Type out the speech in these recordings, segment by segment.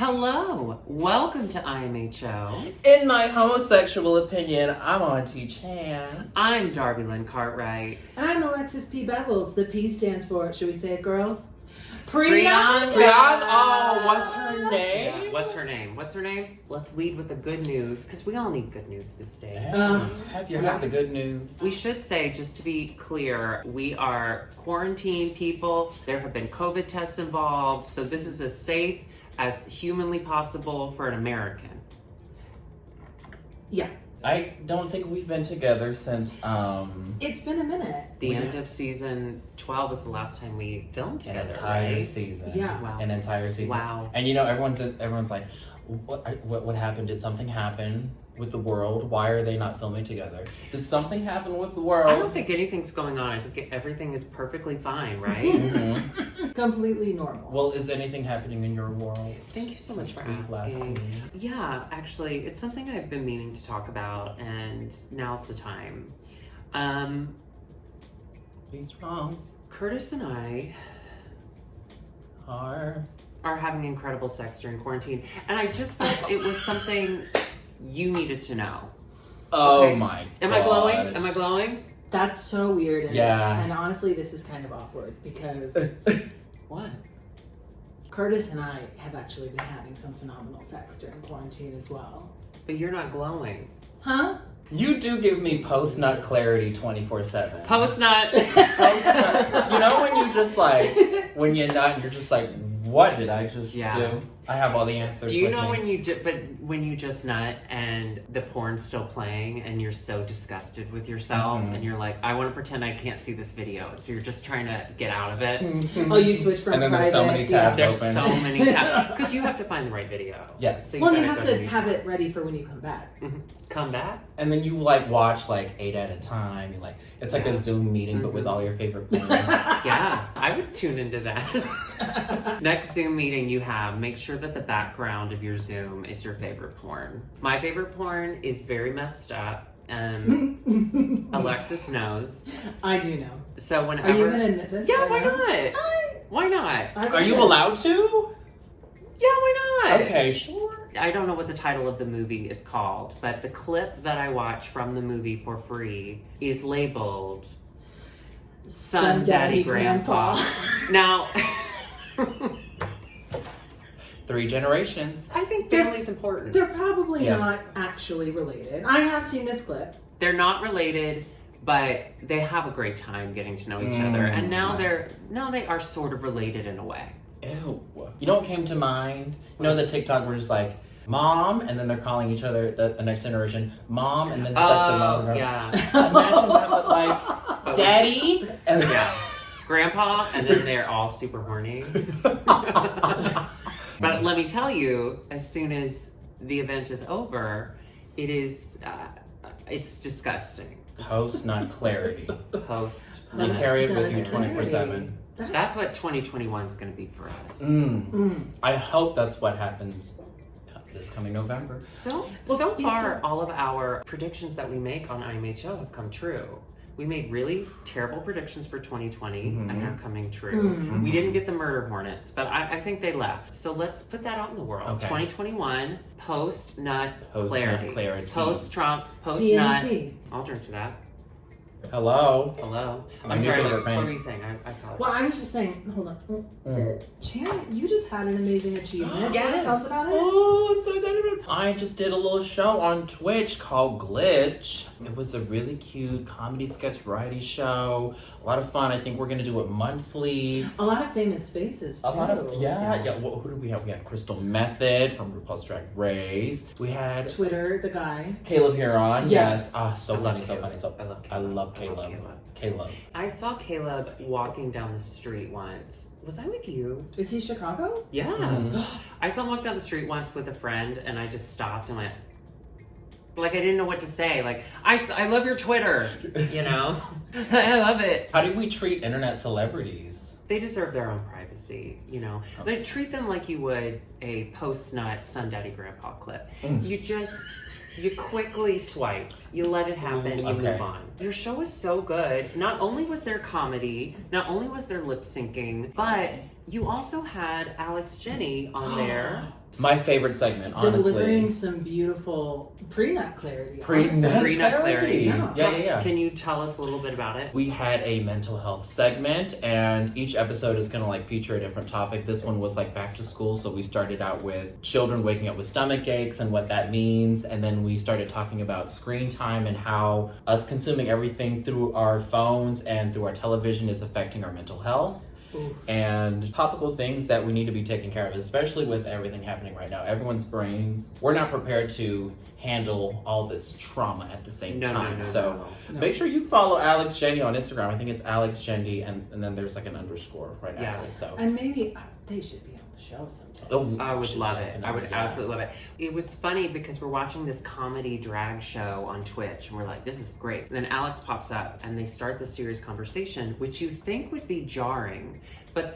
Hello, welcome to IMHO. In my homosexual opinion, I'm Auntie Chan. I'm Darby Lynn Cartwright. And I'm Alexis P. Beckles. The P stands for, should we say it, girls? Priyanka. Oh, what's her name? Yeah, what's her name? Let's lead with the good news, because we all need good news these days. Have you heard the good news? We should say, just to be clear, we are quarantined people. There have been COVID tests involved, so this is as safe as humanly possible for an American. Yeah. I don't think we've been together since, It's been a minute. The end of season 12 was the last time we filmed an together, entire right? season. Yeah. Wow. An entire season. Wow. And everyone's like, what happened? Did something happen with the world? Why are they not filming together? Did something happen with the world? I don't think anything's going on. I think everything is perfectly fine, right? Mhm. Completely normal. Well, is anything happening in your world? Thank you so much for Since we've last asking. seen? Yeah, actually, it's something I've been meaning to talk about, and now's the time. He's wrong. Curtis and I are having incredible sex during quarantine, and I just felt it was something you needed to know. Oh Okay. my god. Am I glowing? Am I glowing? That's so weird. And, Yeah. and honestly, this is kind of awkward because What? Curtis and I have actually been having some phenomenal sex during quarantine as well. But you're not glowing. Huh? You do give me post-nut clarity 24/7. Post-nut. Post-nut. You know when you just like, when you're not, you're just like, what did I just do? I have all the answers. Do you with know me. when you just nut and the porn's still playing and you're so disgusted with yourself and you're like, I want to pretend I can't see this video, so you're just trying to get out of it. Oh, you switch from And then private. there's so many tabs There's open. so many tabs because you have to find the right video. Yes. So Well, you gotta have go to these have it tabs. ready for when you come back. Come back. And then you like watch like 8 at a time. You like it's like a Zoom meeting, but with all your favorite porns. Yeah, I would tune into that. Next Zoom meeting you have, make sure that the background of your Zoom is your favorite porn. My favorite porn is very messed up. Alexis knows. I do know. So Are whenever. you going to admit this? Yeah, right why now? not? Why not? Are you allowed to? Yeah, why not? Okay, sure. I don't know what the title of the movie is called, but the clip that I watch from the movie for free is labeled Son, Daddy, Grandpa. Now, 3 generations. I think family's important. They're probably Yes. not actually related. I have seen this clip. They're not related, but they have a great time getting to know each other, and now they are sort of related in a way. Ew. You know what came to mind? You know the TikTok where just like mom, and then they're calling each other the next generation mom, and then it's like the mom. Yeah, Imagine that, but like daddy and yeah, grandpa, and then they're all super horny. But let me tell you, as soon as the event is over, it is it's disgusting. post nut clarity. Post. You carry it with you 24/7. That's what 2021 is going to be for us. I hope that's what happens this coming November. So speaking far, all of our predictions that we make on IMHO have come true. We made really terrible predictions for 2020 and they're coming true. We didn't get the murder hornets, but I think they left. So let's put that out in the world. Okay. 2021, post-nut Post-nut clarity. clarity. Post-Trump, post-nut. PNC. I'll drink to that. Hello. Hello. My I'm new sorry, favorite what were thing. you saying? I apologize. Well, I was just saying, hold on. Chan, you just had an amazing achievement. Yes. Tell us about it. Oh, I'm so excited. I just did a little show on Twitch called Glitch. It was a really cute comedy sketch variety show. A lot of fun. I think we're going to do it monthly. A lot of famous faces, too. A lot of, yeah. Well, who did we have? We had Crystal Method from RuPaul's Drag Race. We had Twitter, the guy. Caleb Huron. Yes. Ah, so I love funny, so Caleb. funny. So I love I Caleb. love Caleb. Caleb. I saw Caleb walking down the street once. Was I with you? Is he Chicago? Yeah. Mhm. I saw him walk down the street once with a friend, and I just stopped and went, like, I didn't know what to say. Like, I love your Twitter, you know? I love it. How do we treat internet celebrities? They deserve their own privacy, you know? Like, treat them like you would a post-nut Son Daddy Grandpa clip. You quickly swipe. You let it happen. You Okay. move on. Your show was so good. Not only was there comedy, not only was there lip syncing, but you also had Alex Jenny on there My favorite segment, honestly. Delivering some beautiful pre-nut clarity. Pre-nut clarity. Yeah. Can you tell us a little bit about it? We had a mental health segment, and each episode is going to like feature a different topic. This one was like back to school, so we started out with children waking up with stomach aches and what that means, and then we started talking about screen time and how us consuming everything through our phones and through our television is affecting our mental health. Oof. And topical things that we need to be taking care of, especially with everything happening right now. Everyone's brains, we're not prepared to handle all this trauma at the same time. So make sure you follow Alex Jendy on Instagram. I think it's Alex Jendy, and then there's like an underscore right after it. So. And maybe they should be on the show sometime. Oh, I would love it. I would absolutely love it. It was funny because we're watching this comedy drag show on Twitch, and we're like, this is great. And then Alex pops up, and they start this serious conversation, which you think would be jarring, but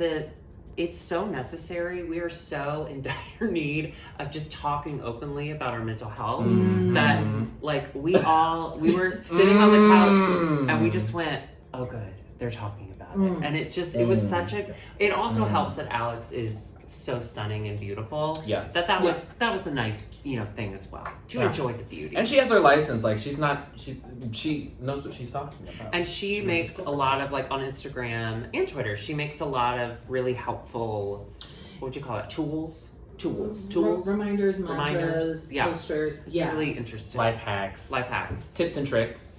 it's so necessary. We are so in dire need of just talking openly about our mental health that, like, we were sitting on the couch, and we just went, oh, good, they're talking about it. And it was such a, it also helps that Alex is so stunning and beautiful. Yes. That was a nice, thing as well. To enjoy the beauty. And she has her license, like she knows what she's talking about. And she makes a lot of, like, on Instagram and Twitter, she makes a lot of really helpful, what would you call it? Tools. Reminders, mantras, yeah. posters. It's really interesting. Life hacks. Tips and tricks.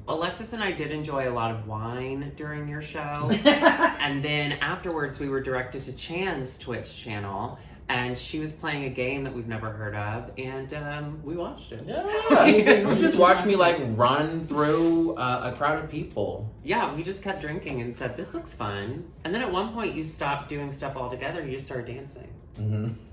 Alexis and I did enjoy a lot of wine during your show. And then afterwards we were directed to Chan's Twitch channel, and she was playing a game that we've never heard of, and we watched it. Yeah. You just watched me like run through a crowd of people. Yeah, we just kept drinking and said, this looks fun. And then at one point you stopped doing stuff altogether, you just started dancing.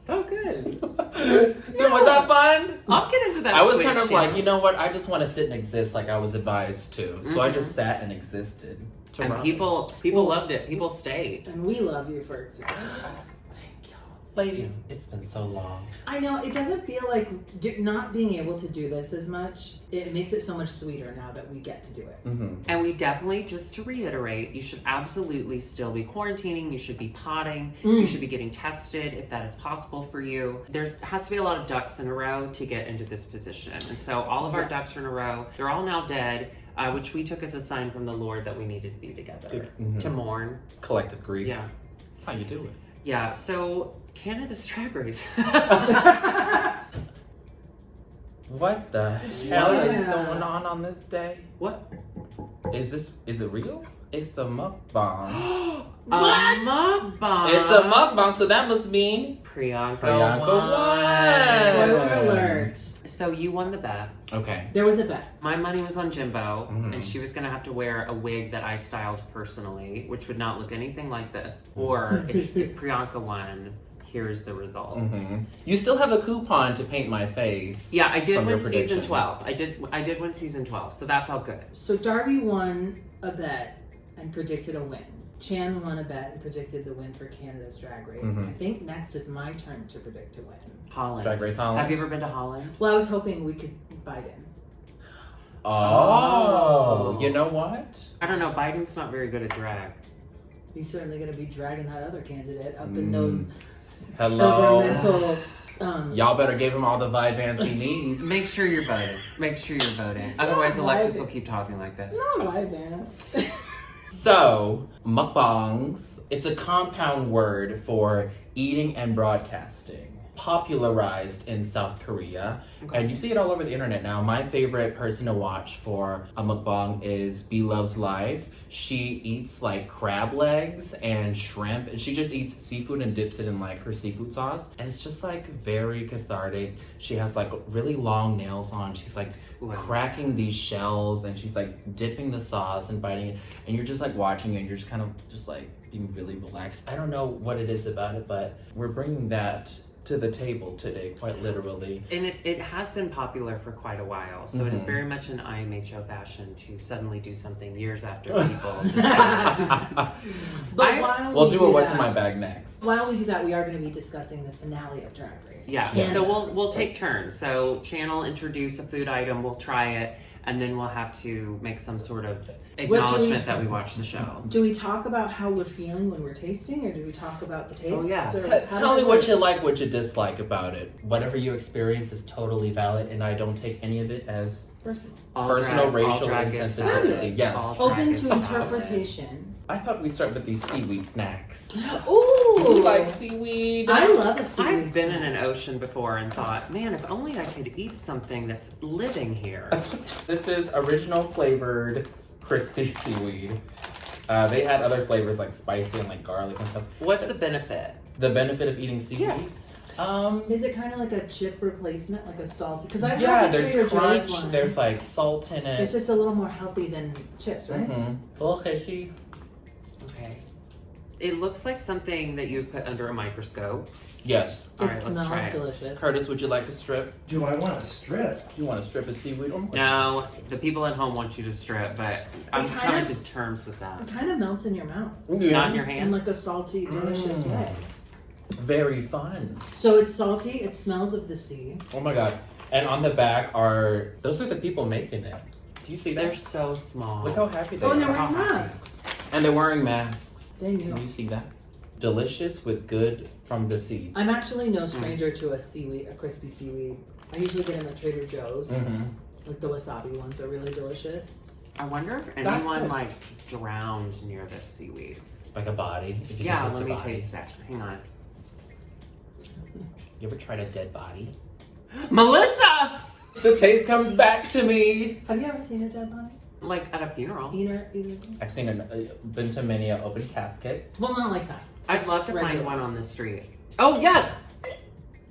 Felt good. Was that fun? I'll get into that. I was Twitch kind of channel. like, you know what? I just want to sit and exist like I was advised to. So I just sat and existed. And people loved it. People stayed. And we love you for existing. Ladies, it's been so long. I know, it doesn't feel like not being able to do this as much, it makes it so much sweeter now that we get to do it. And we definitely, just to reiterate, you should absolutely still be quarantining, you should be potting, you should be getting tested if that is possible for you. There has to be a lot of ducks in a row to get into this position. And so all of our ducks are in a row. They're all now dead, which we took as a sign from the Lord that we needed to be together, to mourn. Collective grief. Yeah. That's how you do it. Yeah, so Canada's Drag Race. What the hell is going on this day? What? Is it real? It's a mukbang. A mukbang. It's a mukbang, so that must mean Priyanka won. Spoiler alert. So you won the bet. Okay. There was a bet. My money was on Jimbo, and she was going to have to wear a wig that I styled personally, which would not look anything like this. Or if Priyanka won, here's the results. You still have a coupon to paint my face. Yeah, I did from your win season prediction. 12. I did win season 12, so that felt good. So Darby won a bet and predicted a win. Chan won a bet and predicted the win for Canada's Drag Race. I think next is my turn to predict a win. Holland. Drag Race Holland. Have you ever been to Holland? Well, I was hoping we could Biden. Oh, you know what? I don't know. Biden's not very good at drag. He's certainly going to be dragging that other candidate up in those Hello. governmental. Y'all better give him all the Vyvanse he needs. Make sure you're voting. Make sure you're voting. Otherwise, Alexis will keep talking like this. No, Vyvanse. So, mukbangs, it's a compound word for eating and broadcasting. Popularized in South Korea, and you see it all over the internet now. My favorite person to watch for a mukbang is B Loves Life. She eats like crab legs and shrimp, and she just eats seafood and dips it in like her seafood sauce, and it's just like very cathartic. She has like really long nails on. She's like cracking these shells, and she's like dipping the sauce and biting it, and you're just like watching it, and you're just kind of just like being really relaxed. I don't know what it is about it, but we're bringing that to the table today, quite literally. And it has been popular for quite a while, so it is very much an IMHO fashion to suddenly do something years after people discovered. But while We'll we do a what's that, in my bag next. While we do that, we are going to be discussing the finale of Drag Race. Yeah, so we'll take turns. So Chan will introduce a food item, we'll try it, and then we'll have to make some sort of acknowledgement that we watched the show. Do we talk about how we're feeling when we're tasting, or do we talk about the taste? Oh, yeah. Tell me what you like, what you dislike about it. Whatever you experience is totally valid, and I don't take any of it as personal, racial insensitivity. Yes. Open to interpretation. I thought we'd start with these seaweed snacks. Ooh! Do you like seaweed? I love a seaweed I've been snack. in an ocean before and thought, man, if only I could eat something that's living here. This is original flavored crispy seaweed. They had other flavors like spicy and like garlic and stuff. What's the benefit? The benefit of eating seaweed? Is it kind of like a chip replacement, like a salty? Because I've yeah, had the there's Trader crunch, Joe's ones. there's like salt in it. It's just a little more healthy than chips, right? Mm-hmm. Okay. Okay. It looks like something that you would put under a microscope. Yes. All It right, let's smells try it. delicious. Curtis, would you like a strip? Do I want a strip? Do you want a strip of seaweed? No, the people at home want you to strip, but I'm It coming kind to terms with that. It kind of melts in your mouth Not in your in hand. like a salty, delicious way. Very fun. So it's salty. It smells of the sea. Oh my god. And on the back those are the people making it. Do you see that? They're so small. Look how happy they Oh, are. and they're wearing happy. masks. And they're wearing masks. They knew. Can you see that? Delicious with good from the sea. I'm actually no stranger to a crispy seaweed. I usually get them at Trader Joe's. Mm-hmm. Like the wasabi ones are really delicious. I wonder if That's anyone good. like drowned near this seaweed. Like a body. If you Yeah, can taste let the me body. taste that. Hang on. You ever tried a dead body? Melissa! The taste comes back to me. Have you ever seen a dead body? Like at a funeral. Either. I've seen been to many open caskets. Well, not like that. I'd love to find Regular. one on the street. Oh, yes!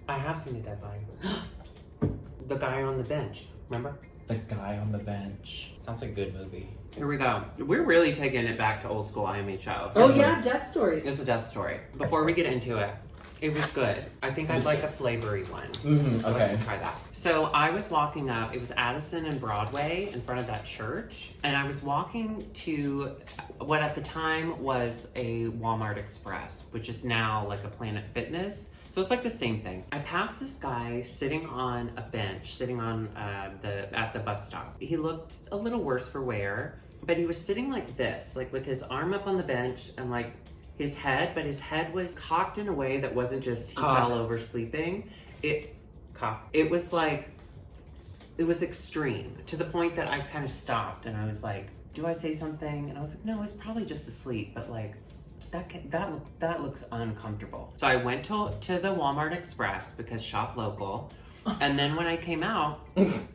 I have seen a dead body. The guy on the bench. Remember? The guy on the bench. Sounds like a good movie. Here we go. We're really taking it back to old school IMHO. Oh yeah, death stories. It's a death story. Before we get into it, it was good. I think I'd like a flavory one. Mm-hmm. I'd Okay. like to try that. So I was walking up, it was Addison and Broadway in front of that church. And I was walking to what at the time was a Walmart Express, which is now like a Planet Fitness. So it's like the same thing. I passed this guy sitting on a bench, sitting on at the bus stop. He looked a little worse for wear, but he was sitting like this, like with his arm up on the bench and like his head was cocked in a way that wasn't just he fell over sleeping. It was like, it was extreme to the point that I kind of stopped and I was like, do I say something? And I was like, no, he's probably just asleep, but like, that looks uncomfortable. So I went to the Walmart Express because shop local. And then when I came out,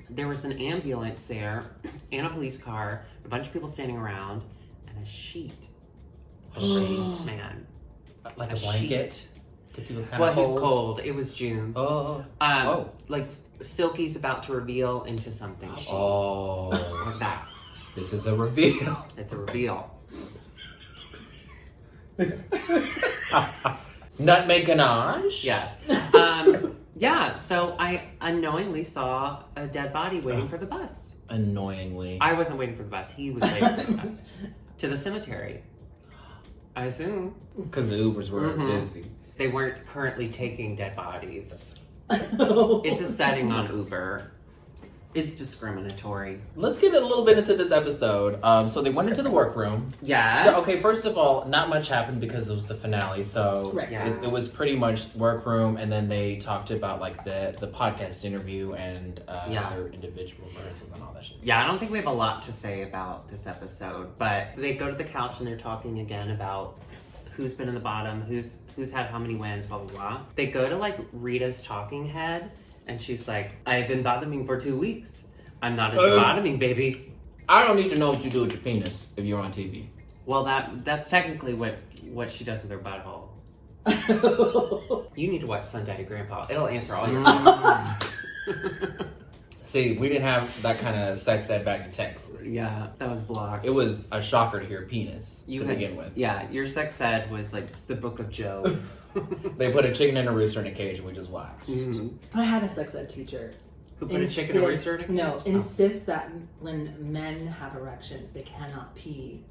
there was an ambulance there and a police car, a bunch of people standing around, and a sheet. A sheet, man. Like a blanket? Because he was kind Well, of he was cold. It was June. Oh. Like Silky's about to reveal into something. Sheet. Oh. Like that. This is a reveal. It's a reveal. Nutmeg ganache? Yes. Yeah, so I unknowingly saw a dead body waiting for the bus. Annoyingly. I wasn't waiting for the bus. He was waiting for the bus. To the cemetery. I assume. Because the Ubers were busy. They weren't currently taking dead bodies. It's a setting on Uber. It's discriminatory. Let's get a little bit into this episode. So they went into the workroom. Yes. Okay, first of all, not much happened because it was the finale. So Right. Yeah. it was pretty much workroom, and then they talked about like the podcast interview and their individual rehearsals and all that shit. Yeah, I don't think we have a lot to say about this episode, but they go to the couch and they're talking again about who's been in the bottom, who's had how many wins, blah, blah, blah. They go to like Rita's talking head, and she's like, I've been bottoming for 2 weeks. I'm not into bottoming, baby. I don't need to know what you do with your penis if you're on TV. Well, that's technically what she does with her butthole. You need to watch Son Daddy Grandpa. It'll answer all your questions. See, we didn't have that kind of sex ed back in Texas. Yeah, that was blocked. It was a shocker to hear penis to begin with. Yeah, your sex ed was like the Book of Job. They put a chicken and a rooster in a cage and we just watched. I had a sex ed teacher. Who put a chicken and a rooster in a cage? No, insists that when men have erections, they cannot pee.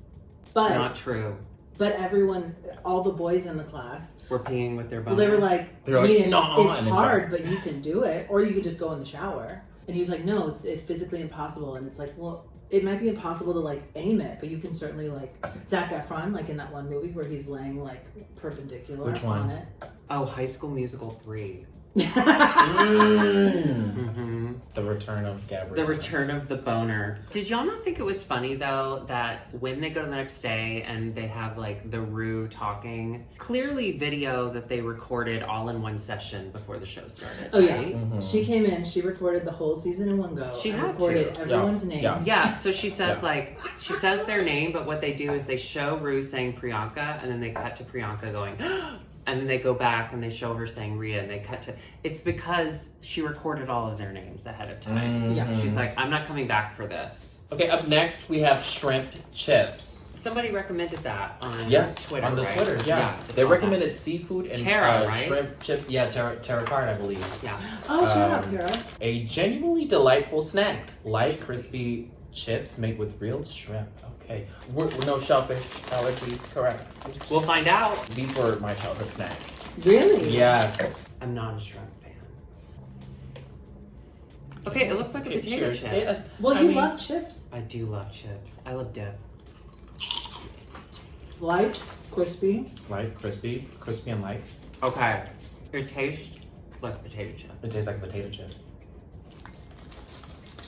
But Not true. But everyone, all the boys in the class, We're peeing with their well, bum. they were like, They were I like, mean, "No," it's and then hard, but you can do it. Or you could just go in the shower. And he was like, no, it's physically impossible. And it's like, well, it might be impossible to like aim it, but you can certainly like Zac Efron, like in that one movie where he's laying like perpendicular Which one? on it. Oh, High School Musical 3. The Return of Gabrielle. The Return of the Boner. Did y'all not think it was funny though that when they go to the next day and they have like the Rue talking, clearly video that they recorded all in one session before the show started. Oh yeah, right? she came in. She recorded the whole season in one go. She and had recorded to. everyone's names. Yeah. Yeah, so she says Yeah. she says their name, but what they do is they show Rue saying Priyanka, and then they cut to Priyanka going, and then they go back and they show her saying Rhea, and they cut to. It's because she recorded all of their names ahead of time. Yeah. She's like, I'm not coming back for this. Okay, up next we have shrimp chips. Somebody recommended that on Twitter. on the right? Twitter, yeah. I They saw recommended seafood and Tara, right? shrimp chips. Yeah, Tara Card, I believe. that. Yeah. Oh, shout out, Kara. A genuinely delightful snack. Light, crispy chips made with real shrimp. Okay. We're no shellfish allergies, correct? We'll find out. These were my childhood snacks. Really? Yes. I'm not a shrimp fan. Okay, it looks like a potato Cheers. chip. Yeah, Well, I you mean- love chips. I do love chips. I love dip. Light, crispy. Light, crispy and light. Okay. It tastes like a potato chip. It tastes like a potato chip.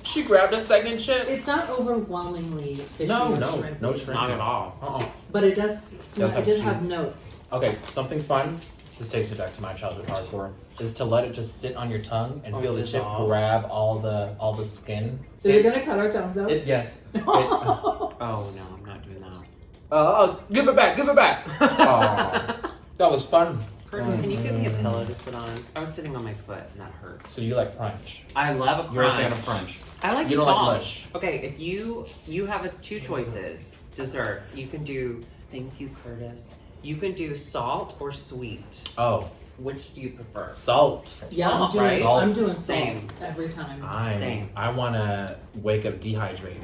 She grabbed a second chip. It's not overwhelmingly fishy No, or no, shrimpy. no shrimp. Not at all. But it does smell, have it does cheese. have notes. Okay, something fun. This takes me back to my childhood hardcore. Is to let it just sit on your tongue and Oh, feel the chip dissolve. grab all the skin. Is it gonna cut our tongues out? Yes. Oh no, I'm not doing that. Give it back. Aw, that was fun. Curtis, can you give me a pillow to sit on? I was sitting on my foot and that hurt. So you like crunch? I love a crunch. You're a fan of crunch. I like You don't salt. like mush. Okay, if you have two choices, dessert. You can do. Thank you, Curtis. You can do salt or sweet. Oh, Which do you prefer? salt. Yeah, I'm Salt, doing, right? I'm doing salt Same. every time. Same. I want to wake up dehydrated.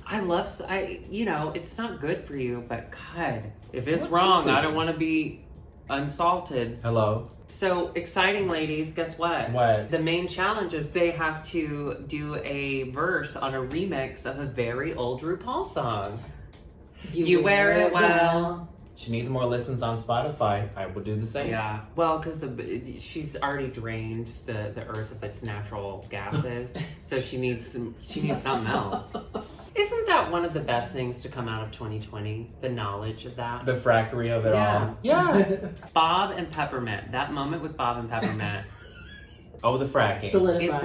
I love. It's not good for you, but God, if it's What's wrong, good for I you? don't want to be unsalted. Hello. So exciting, ladies! Guess what? What? The main challenge is they have to do a verse on a remix of a very old RuPaul song. You wear it well. She needs more listens on Spotify. I would do the same. Yeah, well, because she's already drained the earth of its natural gases, so she needs something else. Isn't that one of the best things to come out of 2020? The knowledge of that. The frackery of it all. Yeah. Bob and Peppermint. That moment with Bob and Peppermint. Oh, the fracking. Solidified.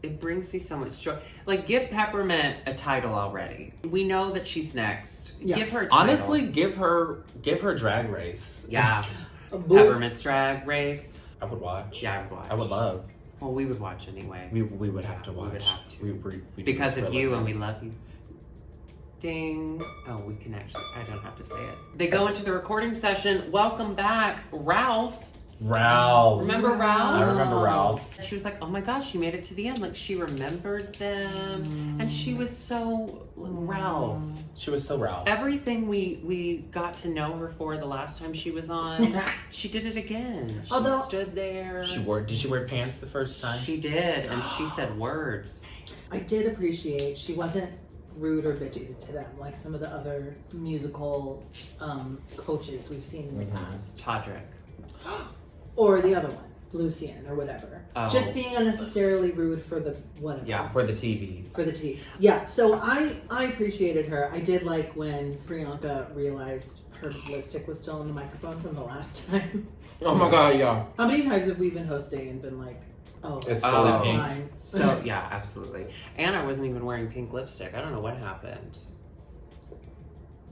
It brings me so much joy. Like, give Peppermint a title already. We know that she's next. Yeah. Give her a title. Honestly, give her Drag Race. Yeah. Boop. Peppermint's Drag Race. I would watch. Yeah, I would watch. I would love. Well, we would watch anyway. We would have to watch. We would have to. We do Because this of for a you, living. and we love you. Ding. Oh, we can actually, I don't have to say it. They go into the recording session. Welcome back, Ralph. Ralph. Remember Ralph? I remember Ralph. She was like, oh my gosh, she made it to the end. Like, she remembered them. And she was so Ralph. She was so Ralph. Everything we got to know her for the last time she was on, she did it again. She Although- stood there. Did she wear pants the first time? She did, and she said words. I did appreciate she wasn't rude or bitchy to them like some of the other musical coaches we've seen in the past. Todrick. Or the other one, Lucian or whatever. Oh. Just being unnecessarily rude for the whatever. Yeah. For the TVs. For the tea. Yeah, so I appreciated her. I did like when Priyanka realized her lipstick was still in the microphone from the last time. Oh my god, yeah. How many times have we been hosting and been like, oh, It's fully that's pink. fine. So, yeah, absolutely. And I wasn't even wearing pink lipstick. I don't know what happened.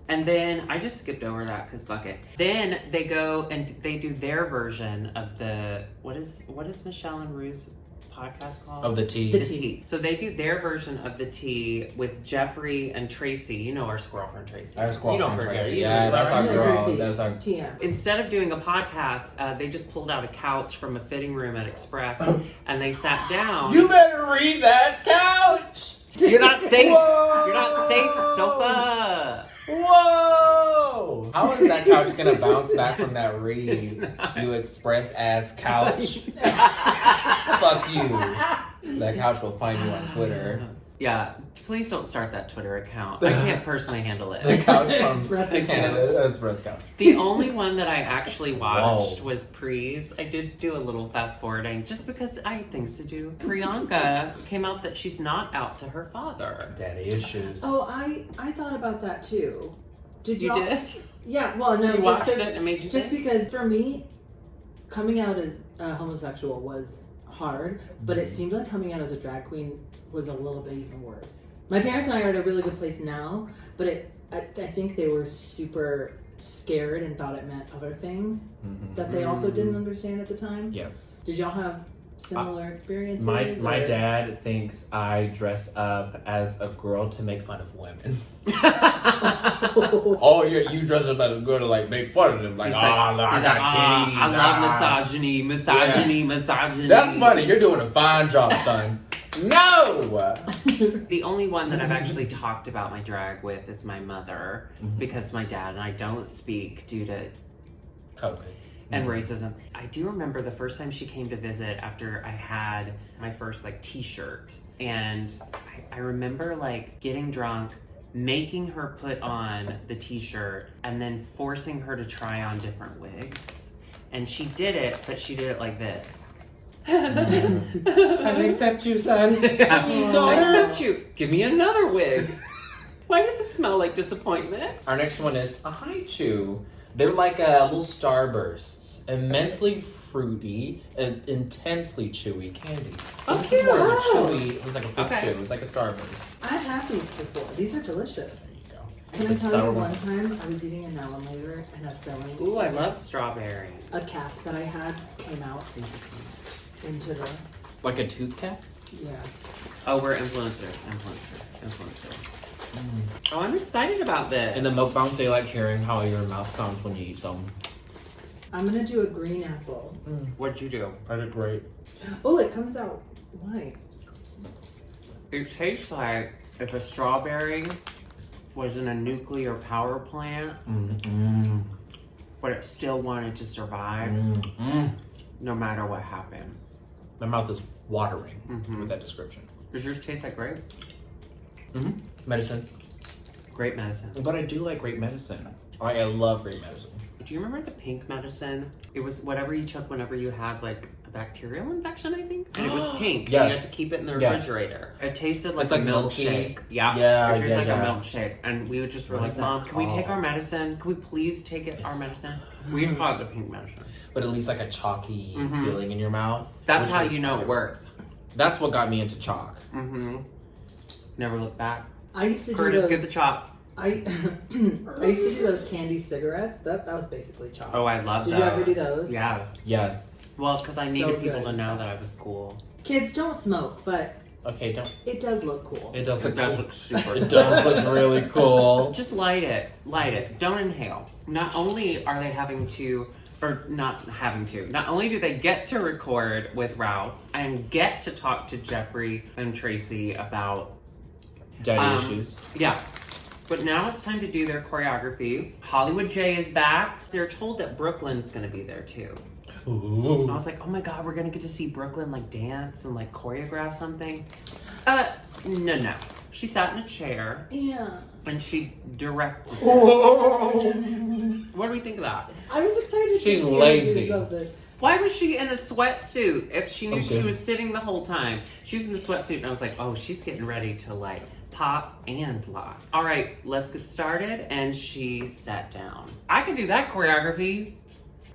And then I just skipped over that because fuck it. Then they go and they do their version of the what is Michelle and Rue's podcast called? Of the tea. The The tea. tea. So they do their version of the tea with Jeffrey and Tracy. You know our squirrel friend Tracy. Our squirrel You don't friend forget. Tracy. You Yeah, know, that's right? our No, girl. Tracy. That's our... TM. Instead of doing a podcast, they just pulled out a couch from a fitting room at Express and they sat down. You better read that couch! You're not safe. Whoa! You're not safe, sofa. Whoa! How is that couch gonna bounce back from that read? It's not. You express ass couch. Fuck you. That couch will find you on Twitter. Yeah, please don't start that Twitter account. I can't personally handle The it. couch from Espresso Canada. Espresso couch. The only one that I actually watched Whoa. was Pre's. I did do a little fast forwarding just because I had things to do. Priyanka came out that she's not out to her father. Daddy issues. Oh, I thought about that too. Did You y'all? did? Yeah. Well, no, You just watched it because. and it made you Just think? because for me, coming out as homosexual was hard, but it seemed like coming out as a drag queen was a little bit even worse. My parents and I are at a really good place now, but I think they were super scared and thought it meant other things that they also didn't understand at the time. Yes. Did y'all have similar experiences? My or- dad thinks I dress up as a girl to make fun of women. Oh yeah, you dress up as a girl to like make fun of them. Like, He's oh, like, I got titties. I love misogyny. That's funny. You're doing a fine job, son. No. The only one that I've actually talked about my drag with is my mother, because my dad and I don't speak due to COVID and racism. I do remember the first time she came to visit after I had my first like t-shirt, and I remember like getting drunk, making her put on the t-shirt, and then forcing her to try on different wigs. And she did it, but she did it like this. I accept you, son. I accept you. Give me another wig. Why does it smell like disappointment? Our next one is a haichu. They're like little starbursts, immensely fruity and intensely chewy candy. So this is more of a chewy. It's like a fruit chew. It's like a starburst. I've had these before. These are delicious. There you go. Can I It's tell sour you one ones. time I was eating an elevator and a filling. Ooh, I love strawberry. A cap that I had came out into the Like a tooth cap? yeah. Oh, we're influencers. Oh, I'm excited about this. In the mukbangs, they like hearing how your mouth sounds when you eat some. I'm gonna do a green apple. What'd you do? I did great. Oh, it comes out white. It tastes like if a strawberry was in a nuclear power plant, but it still wanted to survive no matter what happened. My mouth is watering with that description. Does yours taste like grape? Medicine. Grape medicine. But I do like grape medicine. I love grape medicine. Do you remember the pink medicine? It was whatever you took whenever you had like a bacterial infection, I think. And it was pink. Yes. And you had to keep it in the Yes. refrigerator. It tasted like It's a like milky. milkshake. Yeah. Yeah, It tasted like yeah. a milkshake. And we would just be What like, is that Mom, can we take our called? medicine? Can we please take it, our medicine? We call it the pink medicine. But it leaves like a chalky feeling in your mouth. That's which how is you know it fire. works. That's what got me into chalk. Never look back. I used to do Curtis, those. get the chop. I I used to do those candy cigarettes. That was basically chalk. Oh, I love Did those. you ever do those? Yeah. Yes. Well, because I So needed people good. to know that I was cool. Kids don't smoke, but Okay, don't. it does look cool. It does It look does cool. look super It does look really cool. Just light it. Light it. Don't inhale. Not only are they having to, or not having to, not only do they get to record with Ralph and get to talk to Jeffrey and Tracy about, Daddy issues. yeah. But now it's time to do their choreography. Hollywood J is back. They're told that Brooklyn's gonna be there too. Ooh. I was like, oh my god, we're gonna get to see Brooklyn like dance and like choreograph something. No. She sat in a chair Yeah. and she directed. What do we think of that? I was excited She's to see lazy. reviews of the. Why was she in a sweatsuit if she knew Okay. she was sitting the whole time? She was in the sweatsuit and I was like, oh, she's getting ready to like pop and lock. All right, let's get started. And she sat down. I can do that choreography.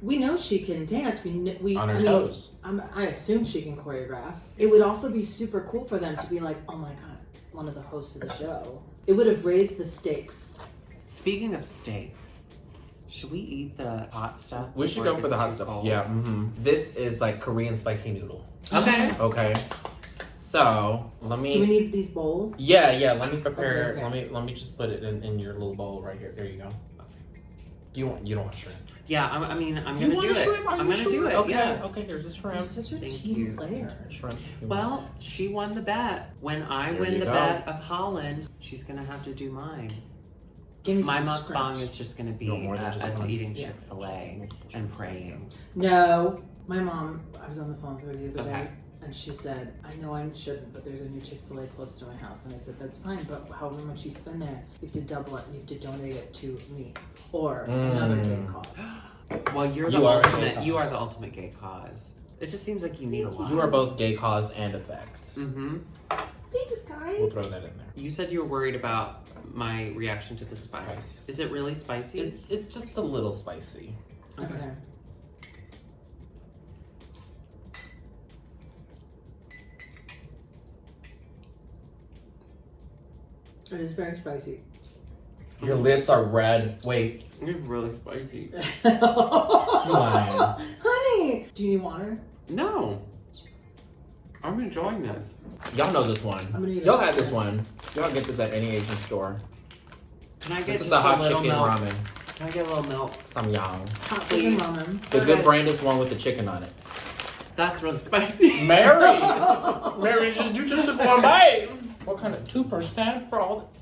We know she can dance. We On her I mean, toes. I assume she can choreograph. It would also be super cool for them to be like, oh my god, one of the hosts of the show. It would have raised the stakes. Speaking of steak, should we eat the hot stuff? We should before go it for the gets hot too stuff. cold? Yeah. This is like Korean spicy noodle. Okay. Okay. So let Do we me. need these bowls? Yeah. Let me prepare. Okay. Let me just put it in your little bowl right here. There you go. You don't want shrimp? Yeah, I'm You gonna do want a it. shrimp? I'm gonna do it. Okay. Yeah. Okay. Here's the shrimp. You're such a Thank team you. player. Shrimp. Well, she won the bet. When I There win you the go. bet of Holland, she's gonna have to do mine. Give me My some mukbang scrunch. is just gonna be You want more than just us one? eating Yeah. Chick-fil-A and praying. No. My mom, I was on the phone with her the other Okay. day. And she said, I know I shouldn't, but there's a new Chick-fil-A close to my house. And I said, that's fine, but however much you spend there, you have to double it and you have to donate it to me or another gay cause. Well, you are the ultimate gay cause. It just seems like you need a lot. You are both gay cause and effect. Mm-hmm. Thanks, guys. We'll throw that in there. You said you were worried about my reaction to the spice. Is it really spicy? It's just a little spicy. Okay. It is very spicy. Your lips are red. Wait. It's really spicy. Honey! Do you need water? No. I'm enjoying this. Y'all know this one. Y'all have this one. Y'all get this at any Asian store. Can I get This is just the a hot little chicken milk? ramen. Can I get a little milk? Some yang. Hot chicken ramen. The good brand is one with the chicken on it. That's really spicy. Mary! Mary, you just took one bite. What kind of 2% for all?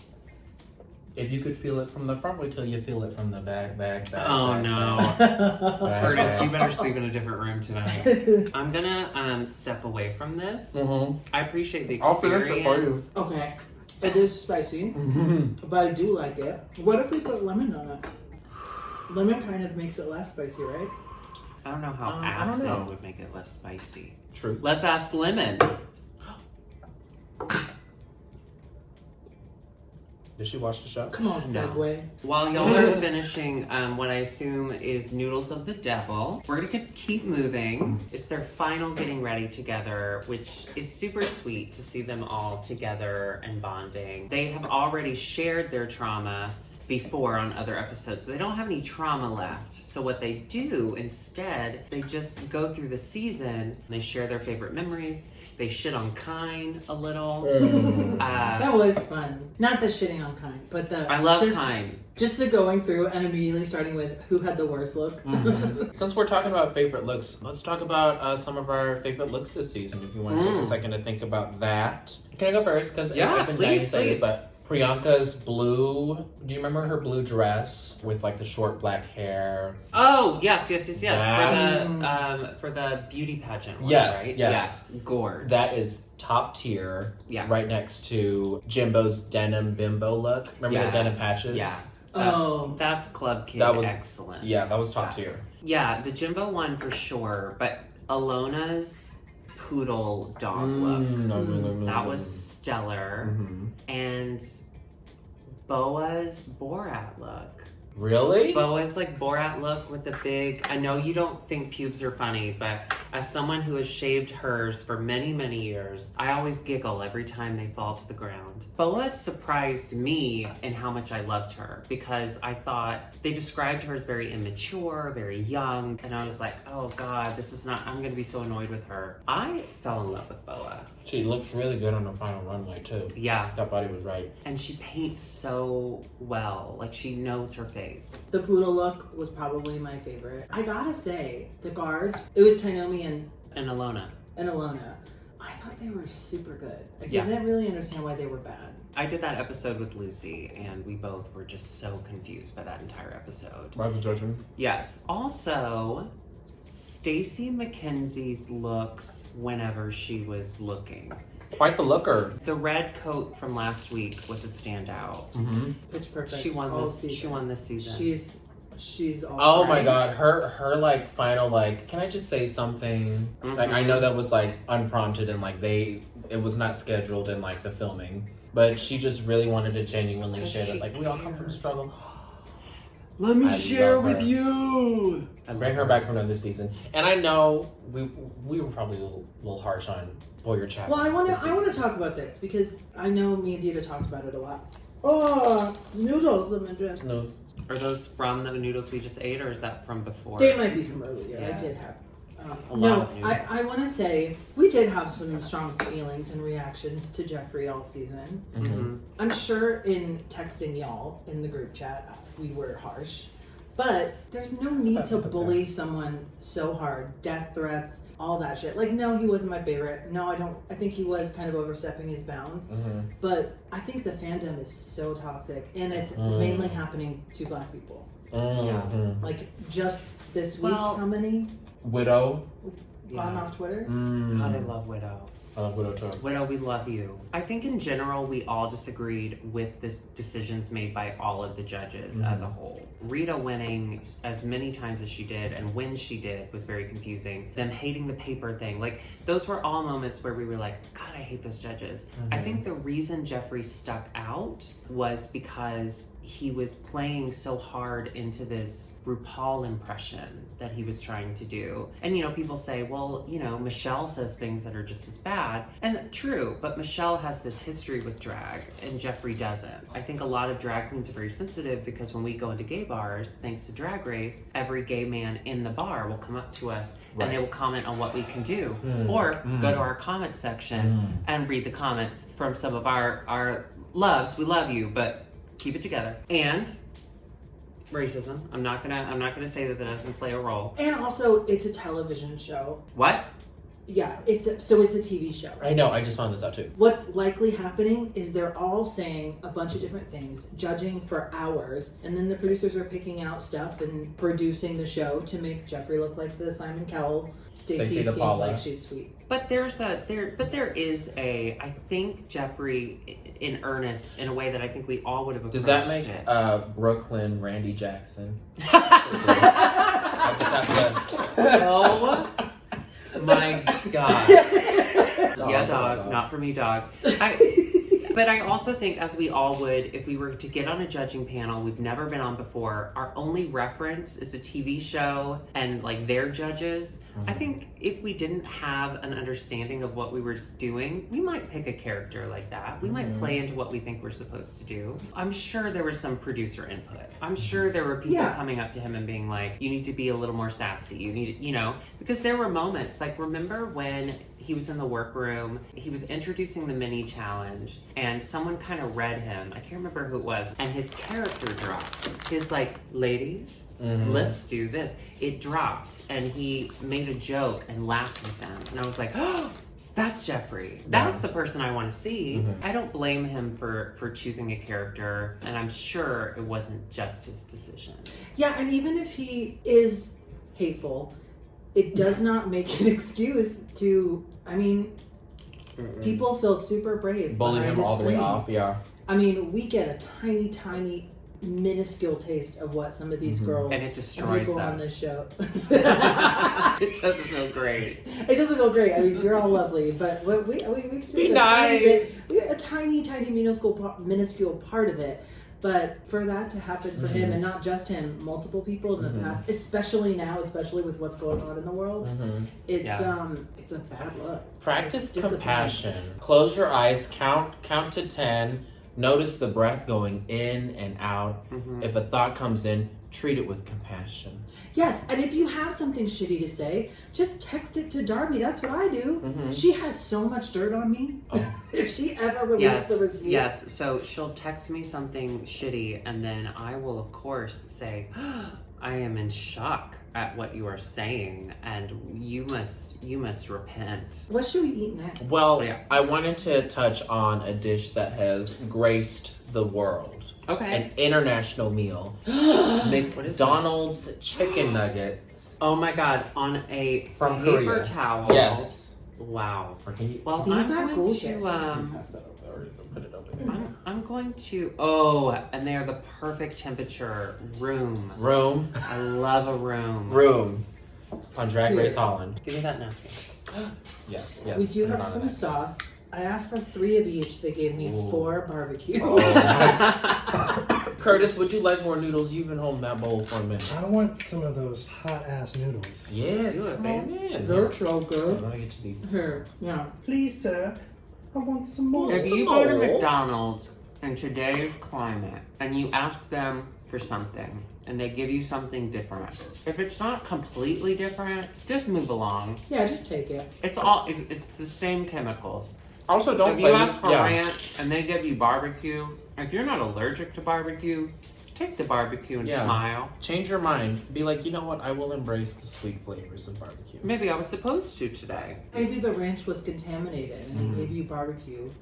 If you could feel it from the front, wait till you feel it from the back. Oh no. Curtis, you better sleep in a different room tonight. I'm gonna step away from this. Mm-hmm. I appreciate the I'll experience. finish it for you. Okay. It is spicy, but I do like it. What if we put lemon on it? Lemon kind of makes it less spicy, right? I don't know how I don't acid know. would make it less spicy. True. Let's ask Lemon. Did she watch the show? Come on, No. segue. While y'all are finishing what I assume is Noodles of the Devil, we're gonna keep moving. It's their final getting ready together, which is super sweet to see them all together and bonding. They have already shared their trauma before on other episodes, so they don't have any trauma left. So what they do instead, they just go through the season, they share their favorite memories, they shit on Kine a little. That was fun. Not the shitting on Kine, but the I love Kine. Just the going through and immediately starting with who had the worst look. Since we're talking about favorite looks, let's talk about some of our favorite looks this season. If you want to take a second to think about that. Can I go first? Because I've been dying to say it, but Priyanka's blue. Do you remember her blue dress with like the short black hair? Oh yes. That- For the beauty pageant one, Yes, right? yes. Gorge. That is top tier. Yeah. Right next to Jimbo's denim bimbo look. Remember the denim patches? Yeah. That's Club Kid. That was excellent. Yeah, that was top tier. Yeah, the Jimbo one for sure, but Alona's poodle dog look. That was stellar. And Boa's Borat look. Really? Boa's like Borat look with the big. I know you don't think pubes are funny, but as someone who has shaved hers for many, many years, I always giggle every time they fall to the ground. Boa surprised me in how much I loved her because I thought they described her as very immature, very young, and I was like, oh god, this is not. I'm gonna be so annoyed with her. I fell in love with Boa. She looks really good on the final runway too. Yeah, That body was right. and she paints so well. Like she knows her face. The poodle look was probably my favorite. I gotta say, the guards, it was Tainomi and Alona. Alona. I thought they were super good. I Yeah. didn't really understand why they were bad. I did that episode with Lucy, and we both were just so confused by that entire episode. Why the judgment? Yes. Also, Stacey McKenzie's looks whenever she was looking. Quite the looker. The red coat from last week was a standout. Pitch perfect. She won all this. season. She won this season. She's all Oh my right. god, her like final like, can I just say something? Like I know that was like unprompted and like it was not scheduled in like the filming, but she just really wanted to genuinely share that like we all come from struggle. Let me I share love with her. you. And bring her back for another season. And I know we were probably a little harsh on Boyer Chapman. Well, I want to talk about this because I know me and Dita talked about it a lot. Oh, noodles, the dress. No. Are those from the noodles we just ate, or is that from before? They might be from earlier. Yeah. I did have. A lot No, of noodles. I want to say we did have some strong feelings and reactions to Jeffrey all season. Mm-hmm. I'm sure in texting y'all in the group chat we were harsh, but there's no need to bully someone so hard. Death threats, all that shit. Like, no, he wasn't my favorite. No, I don't. I think he was kind of overstepping his bounds. But I think the fandom is so toxic, and it's mainly happening to Black people. Like just this week, Well, how many? Widow. gone off Twitter. God, I love Widow. I love Widow too. Widow, we love you. I think in general, we all disagreed with the decisions made by all of the judges as a whole. Rita winning as many times as she did, and when she did, was very confusing. Them hating the paper thing. Like, those were all moments where we were like, God, I hate those judges. I think the reason Jeffrey stuck out was because he was playing so hard into this RuPaul impression that he was trying to do. And, you know, people say, well, you know, Michelle says things that are just as bad. And true, but Michelle has this history with drag and Jeffrey doesn't. I think a lot of drag queens are very sensitive because when we go into gay bars, thanks to Drag Race, every gay man in the bar will come up to us and they will comment on what we can do. Or go to our comment section and read the comments from some of our loves. We love you, but keep it together. And racism. I'm not gonna say that doesn't play a role. And also, it's a television show. What? Yeah, it's a TV show. I know, I just found this out too. What's likely happening is they're all saying a bunch of different things, judging for hours, and then the producers are picking out stuff and producing the show to make Jeffrey look like the Simon Cowell. Stacey seems like she's sweet. But there is a I think Jeffrey in earnest in a way that I think we all would have approached. Does that make Brooklyn Randy Jackson? Oh my God. Yeah, dog. Not for me, dog. But I also think, as we all would, if we were to get on a judging panel we've never been on before, our only reference is a TV show and like their judges. I think if we didn't have an understanding of what we were doing, we might pick a character like that. We might play into what we think we're supposed to do. I'm sure there was some producer input. I'm sure there were people coming up to him and being like, you need to be a little more sassy. You need, you know, because there were moments, like remember when he was in the workroom, he was introducing the mini challenge and someone kind of read him. I can't remember who it was. And his character dropped. His like, ladies, let's do this. It dropped and he made a joke and laughed with them. And I was like, oh, that's Jeffrey. That's the person I want to see. I don't blame him for choosing a character. And I'm sure it wasn't just his decision. Yeah, and even if he is hateful, it does not make an excuse to, I mean, people feel super brave. Bully him all the way off, I mean, we get a tiny, tiny, minuscule taste of what some of these girls and it destroys people us on this show. It doesn't feel great. It doesn't feel great. I mean, you're all lovely, but what we experienced a tiny, minuscule part of it. But for that to happen for him, and not just him, multiple people in the past, especially now, especially with what's going on in the world, it's a bad look. Practice compassion. Close your eyes, count to 10. Notice the breath going in and out. If a thought comes in, treat it with compassion. Yes, and if you have something shitty to say, just text it to Darby. That's what I do. She has so much dirt on me. If she ever released the receipts. Yes, so she'll text me something shitty, and then I will, of course, say, I am in shock at what you are saying, and you must repent. What should we eat next? Well, I wanted to touch on a dish that has graced the world. Okay. An international meal. McDonald's chicken nuggets. Oh my God, on a From paper Korea. towel. Yes. Wow. Well, these I'm are going gorgeous. I'm going to, and they are the perfect temperature. Room. I love a room. On Drag Race Holland. Give me that napkin. Yes. We do have some sauce. I asked for 3 of each. They gave me 4 barbecue. Curtis, would you like more noodles? You've been holding that bowl for a minute. I want some of those hot-ass noodles. Yes. Do it, baby. They're so good. Let me get you these. Here, yeah. Please, sir. I want some more. If you go to McDonald's in today's climate and you ask them for something and they give you something different, if it's not completely different, just move along. Yeah, just take it. It's the same chemicals. Also, don't If you ask for ranch and they give you barbecue, if you're not allergic to barbecue, take the barbecue and smile. Change your mind. Be like, you know what? I will embrace the sweet flavors of barbecue. Maybe I was supposed to today. Maybe the ranch was contaminated and they gave you barbecue.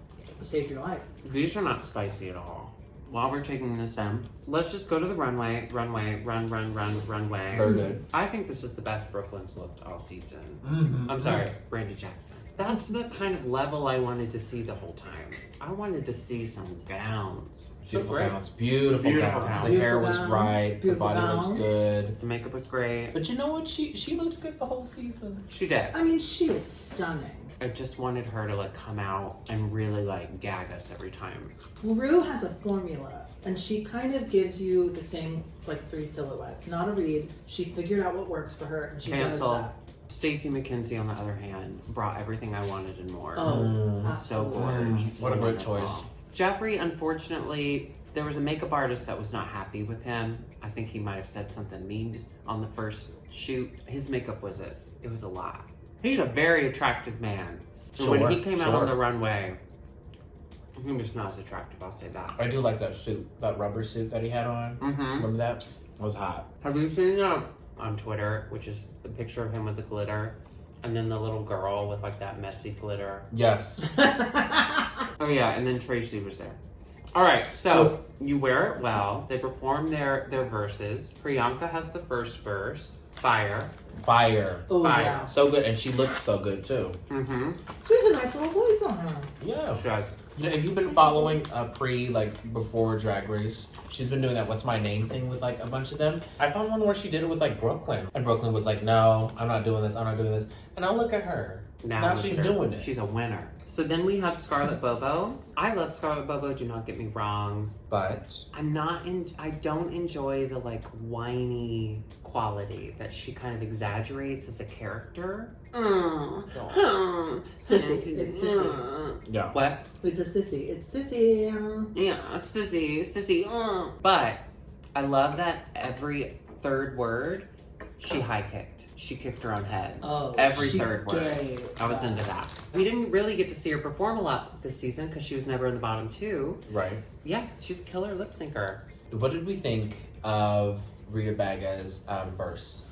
It saved your life. These are not spicy at all. while we're taking this in, let's just go to the runway. Runway. Very good. I think this is the best Brooklyn's looked all season. Mm-hmm. I'm sorry, Brandy Jackson. That's the kind of level I wanted to see the whole time. I wanted to see some gowns. Beautiful gowns. Beautiful gowns. gowns. The hair was Beautiful right. The beautiful body gowns. looks good. The makeup was great. But you know what? She looks good the whole season. She did. I mean, she is stunning. I just wanted her to like come out and really like gag us every time. Rue has a formula, and she kind of gives you the same like 3 silhouettes. Not a read. She figured out what works for her, and she does Cancel. that. Stacey McKenzie, on the other hand, brought everything I wanted and more. Oh, So absolutely. gorgeous. What a great Wonderful. choice. Jeffrey, unfortunately, there was a makeup artist that was not happy with him. I think he might have said something mean on the first shoot. His makeup was it was a lot. He's a very attractive man. And when he came out on the runway, he was not as attractive, I'll say that. I do like that suit, that rubber suit that he had on. Mm-hmm. Remember that? It was hot. Have you seen on Twitter, which is the picture of him with the glitter, and then the little girl with like that messy glitter? Yes. Oh yeah, and then Tracy was there. All right, so you wear it well. They perform their verses. Priyanka has the first verse. Fire. Fire. Oh, Fire. yeah. So good, and she looks so good too. Mm-hmm. She has a nice little voice on her. Yeah. She does. You know, if you've been following before Drag Race, she's been doing that "What's My Name" thing with like a bunch of them. I found one where she did it with like Brooklyn, and Brooklyn was like, "No, I'm not doing this. I'm not doing this." And now look at her. Now look she's at her. doing it. She's a winner. So then we have Scarlett Bobo. I love Scarlett Bobo. Do not get me wrong. But I don't enjoy the like whiny quality that she kind of exaggerates as a character. Sissy. It's sissy. yeah, What? It's a sissy. It's sissy. Yeah, sissy. But I love that every third word she high kicked. She kicked her own head. Oh, Every she third word. gave I was into that. We didn't really get to see her perform a lot this season because she was never in the bottom 2. right. Yeah, she's a killer lip syncer. What did we think of Rita Baga's verse?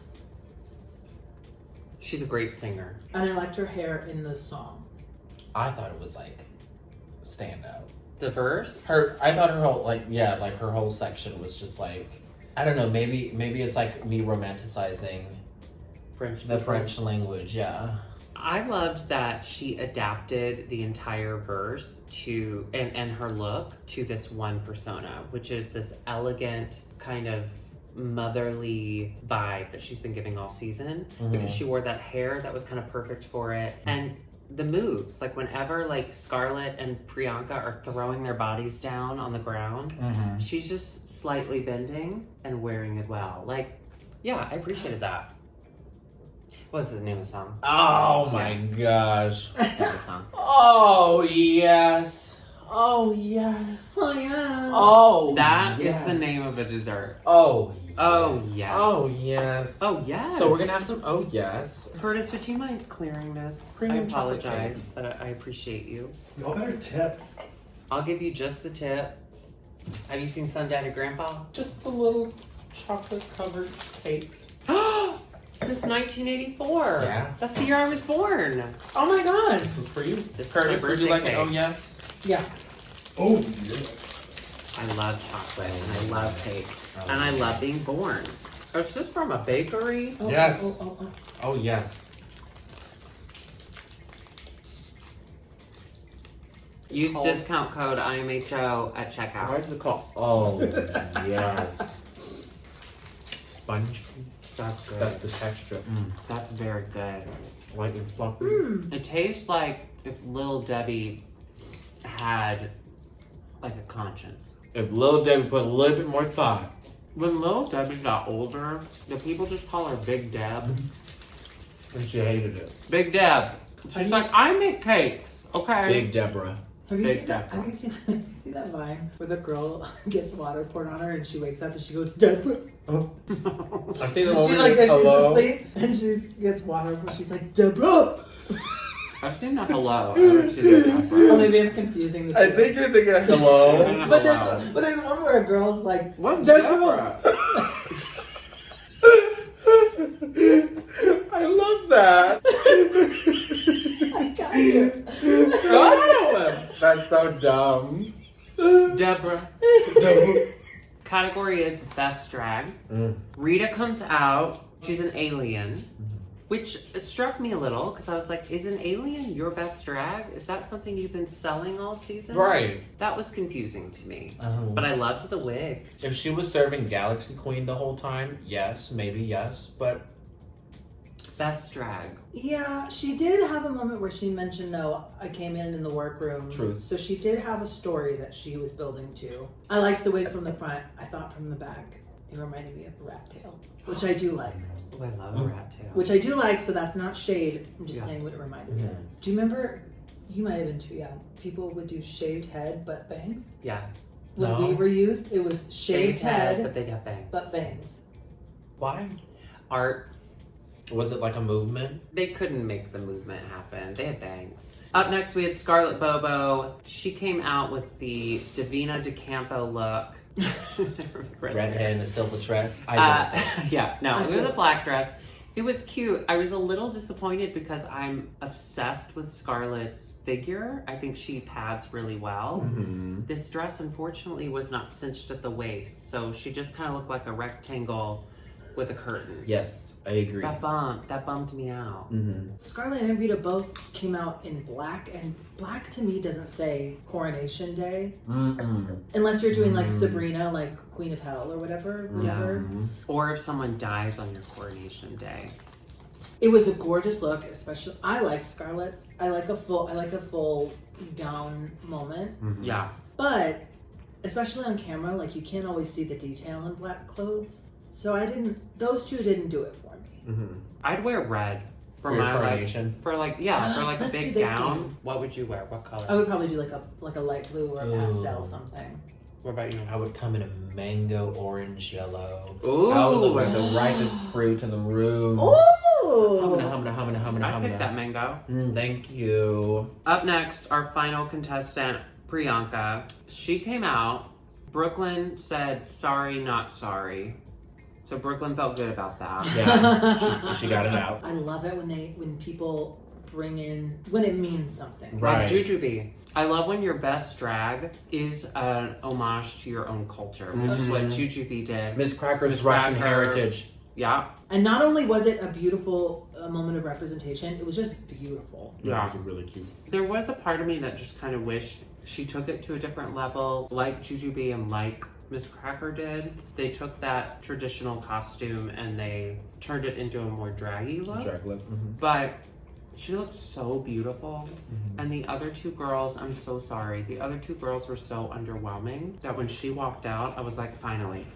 She's a great singer. And I liked her hair in the song. I thought it was like standout. The verse? I thought her whole her whole section was just like, I don't know, maybe it's like me romanticizing French. the French language. Yeah. I loved that she adapted the entire verse to and her look to this one persona, which is this elegant kind of motherly vibe that she's been giving all season, because she wore that hair that was kind of perfect for it. And the moves, like whenever like Scarlett and Priyanka are throwing their bodies down on the ground, she's just slightly bending and wearing it well. Like, yeah, I appreciated that. What's the name of the song? Oh my gosh. What's the song? Oh yes. Oh yes. Oh, yeah. Oh, That is yes. the name of a dessert. Oh. Oh, yes. Oh yes. Oh, yes. So we're gonna have some. Oh yes. Curtis, would you mind clearing this? Premium I chocolate apologize, cake. but I appreciate you. Y'all better tip. I'll give you just the tip. Have you seen Son, Daddy, Grandpa? Just a little chocolate covered cake. Since 1984. Yeah. That's the year I was born. Oh my god. This is for you. This is Curtis, my would you like birthday it? Oh cake. yes. Yeah. Oh, yeah. I love chocolate and I love cake. And I love being born. It's just from a bakery. Oh, Yes. Oh. Oh yes. Use Called- discount code IMHO at Why checkout. is it called? Oh yes. Sponge. That's good. That's the texture. That's very good. Light and fluffy. It tastes like if Lil Debbie had like a conscience. If Lil Debbie put a little bit more thought. When Lil Debbie got older, the people just call her Big Deb. And she hated it. Big Deb. She's like, I make cakes, okay? Big Deborah. Have you Big seen that? Deborah. Have you seen that Vine where the girl gets water poured on her and she wakes up and she goes Deborah? I see the one She's where like that. She's hello. asleep and she gets water and she's like Deborah. I've seen that hello. I haven't seen that Oh, Deborah. maybe I'm confusing the two. I think you're thinking of hello. But there's one where a girl's like What's Deborah. Deborah? I love that. I got you. Oh, that's so dumb. Deborah. Category is best drag. Rita comes out. She's an alien, which struck me a little because I was like, is an alien your best drag? Is that something you've been selling all season? Right. That was confusing to me. But I loved the wig. If she was serving Galaxy Queen the whole time, yes, maybe yes, but Best drag. Yeah, she did have a moment where she mentioned, though, I came in the workroom. Truth. So she did have a story that she was building to. I liked the wig from the front. I thought from the back, it reminded me of a rat tail, which I do like. Oh, I love a rat tail. Which I do like, so that's not shade. I'm just Yeah. saying what it reminded me of. Do you remember, you might have been too young, people would do shaved head but bangs? Yeah. When No. we were youth, it was shaved head but they got bangs. but bangs. why? Art. Was it like a movement? They couldn't make the movement happen. They had bangs. Up next, we had Scarlett Bobo. She came out with the Divina De Campo look. Red hair and a silver dress. Yeah, no, I it was a don't. black dress. It was cute. I was a little disappointed because I'm obsessed with Scarlett's figure. I think she pads really well. Mm-hmm. This dress, unfortunately, was not cinched at the waist, so she just kind of looked like a rectangle with a curtain. Yes, I agree. That bummed me out. Mm-hmm. Scarlett and Rita both came out in black, and black to me doesn't say Coronation Day. Unless you're doing like Sabrina, like Queen of Hell or whatever. Or if someone dies on your coronation day. It was a gorgeous look, especially I like Scarlett's. I like a full gown moment. Yeah. But especially on camera, like you can't always see the detail in black clothes. So those two didn't do it for me. I'd wear red For for your my coronation? for a Let's big do this gown. game. What would you wear? What color? I would probably do like a light blue or a pastel something. What about you? I would come in a mango orange yellow. Ooh. I would look like the ripest fruit in the room. Ooh! I picked that mango. Thank you. Up next, our final contestant, Priyanka. She came out. Brooklyn said, sorry, not sorry. So Brooklyn felt good about that. Yeah, she got it out. I love it when people bring in when it means something. Right. Like Jujubee. I love when your best drag is an homage to your own culture, which is what Jujubee did. Miss Cracker's Miss Russian Cracker. heritage. Yeah. And not only was it a beautiful moment of representation, it was just beautiful. Yeah. It was really cute. There was a part of me that just kind of wished she took it to a different level, like Jujubee and like Miss Cracker did. They took that traditional costume and they turned it into a more draggy look. Drag look. But she looked so beautiful. And the other two girls, I'm so sorry. The other two girls were so underwhelming that when she walked out, I was like, finally,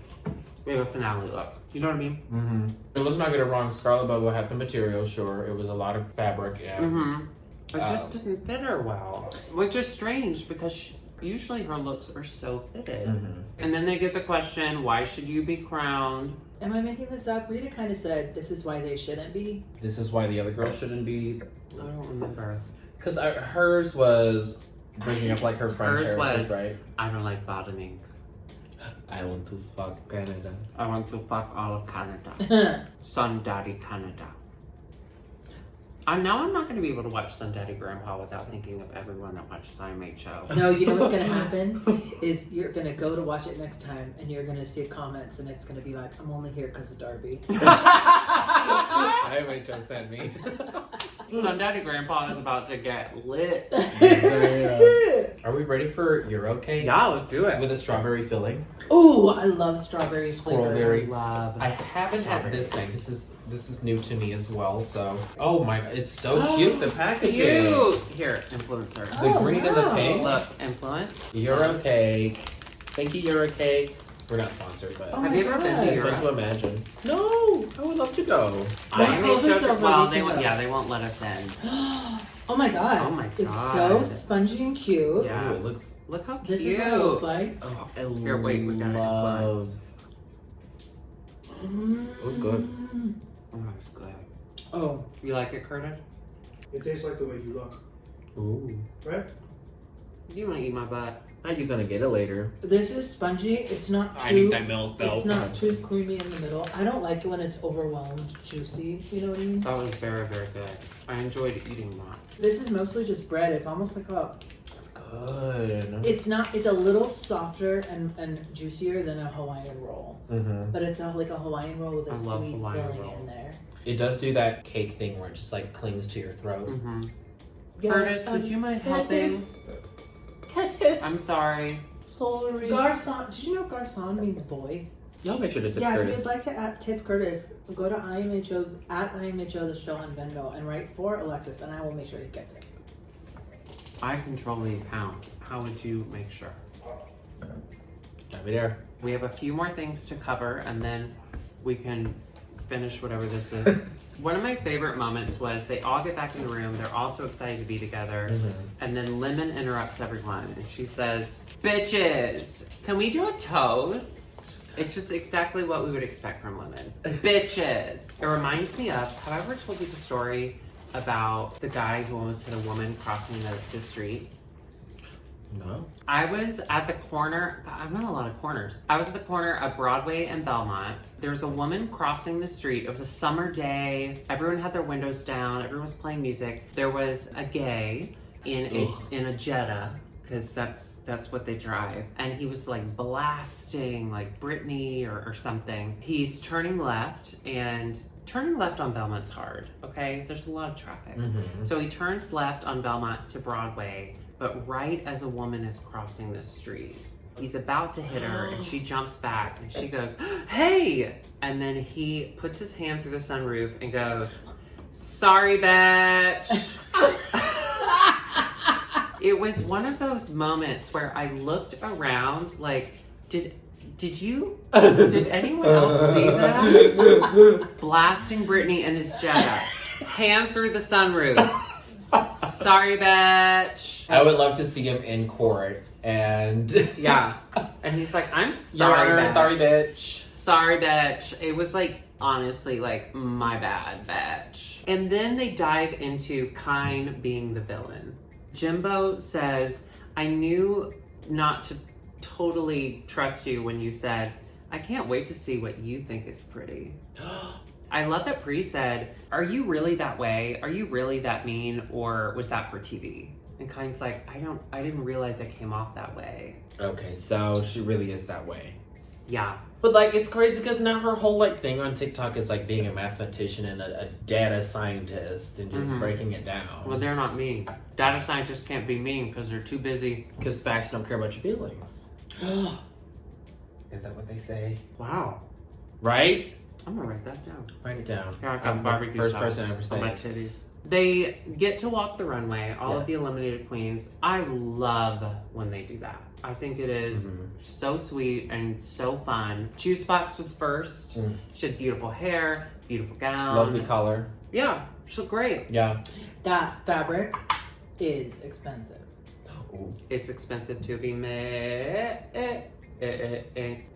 we have a finale look. You know what I mean? Let's not get it wrong. Scarlett Bobo had the material, sure. It was a lot of fabric, yeah. It just didn't fit her well. Which is strange because usually her looks are so fitted. And then they get the question, why should you be crowned? Am I making this up? Rita kind of said, this is why they shouldn't be. This is why the other girl shouldn't be. I don't remember. Because hers was bringing up like her French Hers heritage, was- right? I don't like bottoming. I want to fuck Canada. I want to fuck all of Canada. Sun Daddy Canada. Now I'm not going to be able to watch Sun Daddy Grandpa without thinking of everyone that watches IMHO. No, you know what's going to happen is you're going to go to watch it next time and you're going to see comments and it's going to be like, I'm only here because of Darby. IMHO sent me. Sun Daddy Grandpa is about to get lit. Are we ready for Euro cake? Yeah, let's do it. With a strawberry filling? Ooh, I love strawberry flavor. Strawberry. Love. I haven't had this thing. This is new to me as well. So, oh my, it's so cute. The packaging. Cute. Here, influencer. The green and the wow. pink. Look, influence. Euro cake. Thank you, Euro cake. We're not sponsored, but Oh Have my you ever been to God. Europe? thank you, imagine. No, I would love to go. IMHO, well, they can won't. go. Yeah, they won't let us in. Oh my god. Oh my It's so God. spongy and cute. Yeah. Ooh, it looks. Look how cute. This is what it looks like. Oh, I Here, wait, we got love. influence. It was good. Oh, it's good. Oh, You like it, Curtis? It tastes like the way you look, Ooh. right? You want to eat my butt? How you gonna get it later? this is spongy. It's not too. I need that milk though. It's not too creamy in the middle. I don't like it when it's overwhelmed juicy. You know what I mean? That was very, very good. I enjoyed eating that. This is mostly just bread. It's almost like a. It's good. good. It's not. It's a little softer and juicier than a Hawaiian roll, but it's like a Hawaiian roll with a sweet filling in there. It does do that cake thing where it just like clings to your throat. Yes, Curtis, would you mind helping? Curtis. I'm sorry. Sorry. Garçon. Did you know garçon means boy? Y'all make sure to tip Yeah, Curtis. if you'd like to tip Curtis, go to IMHO at IMHO the show on Venmo and write for Alexis, and I will make sure he gets it. I control the account. How would you make sure? Darby there. We have a few more things to cover, and then we can finish whatever this is. One of my favorite moments was they all get back in the room. They're all so excited to be together. And then Lemon interrupts everyone, and she says, "Bitches, can we do a toast?" It's just exactly what we would expect from Lemon. Bitches. It reminds me of, have I ever told you the story about the guy who almost hit a woman crossing the street? No. I was at the corner, I'm on a lot of corners. I was at the corner of Broadway and Belmont. There was a woman crossing the street. It was a summer day. Everyone had their windows down. Everyone was playing music. There was a gay in a Jetta, because that's what they drive. And he was like blasting like Britney or something. He's turning left, and turning left on Belmont's hard, okay? There's a lot of traffic. So he turns left on Belmont to Broadway, but right as a woman is crossing the street. He's about to hit her, and she jumps back, and she goes, "Hey!" And then he puts his hand through the sunroof and goes, "Sorry, bitch." It was one of those moments where I looked around like, did anyone else see that? Blasting Britney in his Jetta. Hand through the sunroof. "Sorry, bitch." I would love to see him in court and Yeah. And he's like, "I'm sorry, Your Honor, bitch. sorry, bitch. Sorry, bitch." It was like, honestly, like, my bad, bitch. And then they dive into Kine being the villain. Jimbo says, "I knew not to totally trust you when you said, I can't wait to see what you think is pretty." I love that Pri said, "Are you really that way? Are you really that mean? Or was that for TV?" And Kine's like, I didn't realize I came off that way. Okay, so she really is that way. Yeah. But like, it's crazy because now her whole like thing on TikTok is like being a mathematician and a data scientist and just breaking it down. Well, they're not mean. Data scientists can't be mean because they're too busy. Because facts don't care about your feelings. Is that what they say? Wow. Right? I'm gonna write that down. Write it down. Here I I'm got the barbecue first sauce person ever on say my it. titties. They get to walk the runway, all of the eliminated queens. I love when they do that. I think it is so sweet and so fun. Juice Box was first. She had beautiful hair, beautiful gown. Lovely color. Yeah, she looked great. Yeah. That fabric is expensive. Ooh. It's expensive to be made.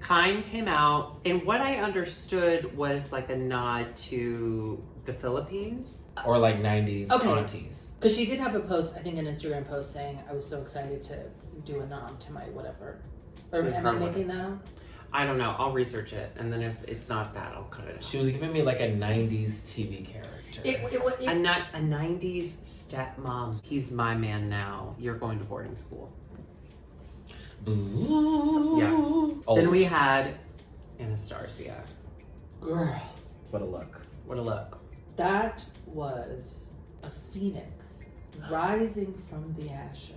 Kine came out, and what I understood was like a nod to the Philippines. Or like 90s Okay. aunties. Because she did have a post, I think an Instagram post saying, I was so excited to do a nod to my whatever. Or To am her I making that up? I don't know. I'll research it, and then if it's not that, I'll cut it out. She was giving me like a 90s TV character. A 90s stepmom. He's my man now. You're going to boarding school. Boo. Yeah. Old. Then we had Anastasia. Girl, What a look. What a look. that was a phoenix rising from the ashes.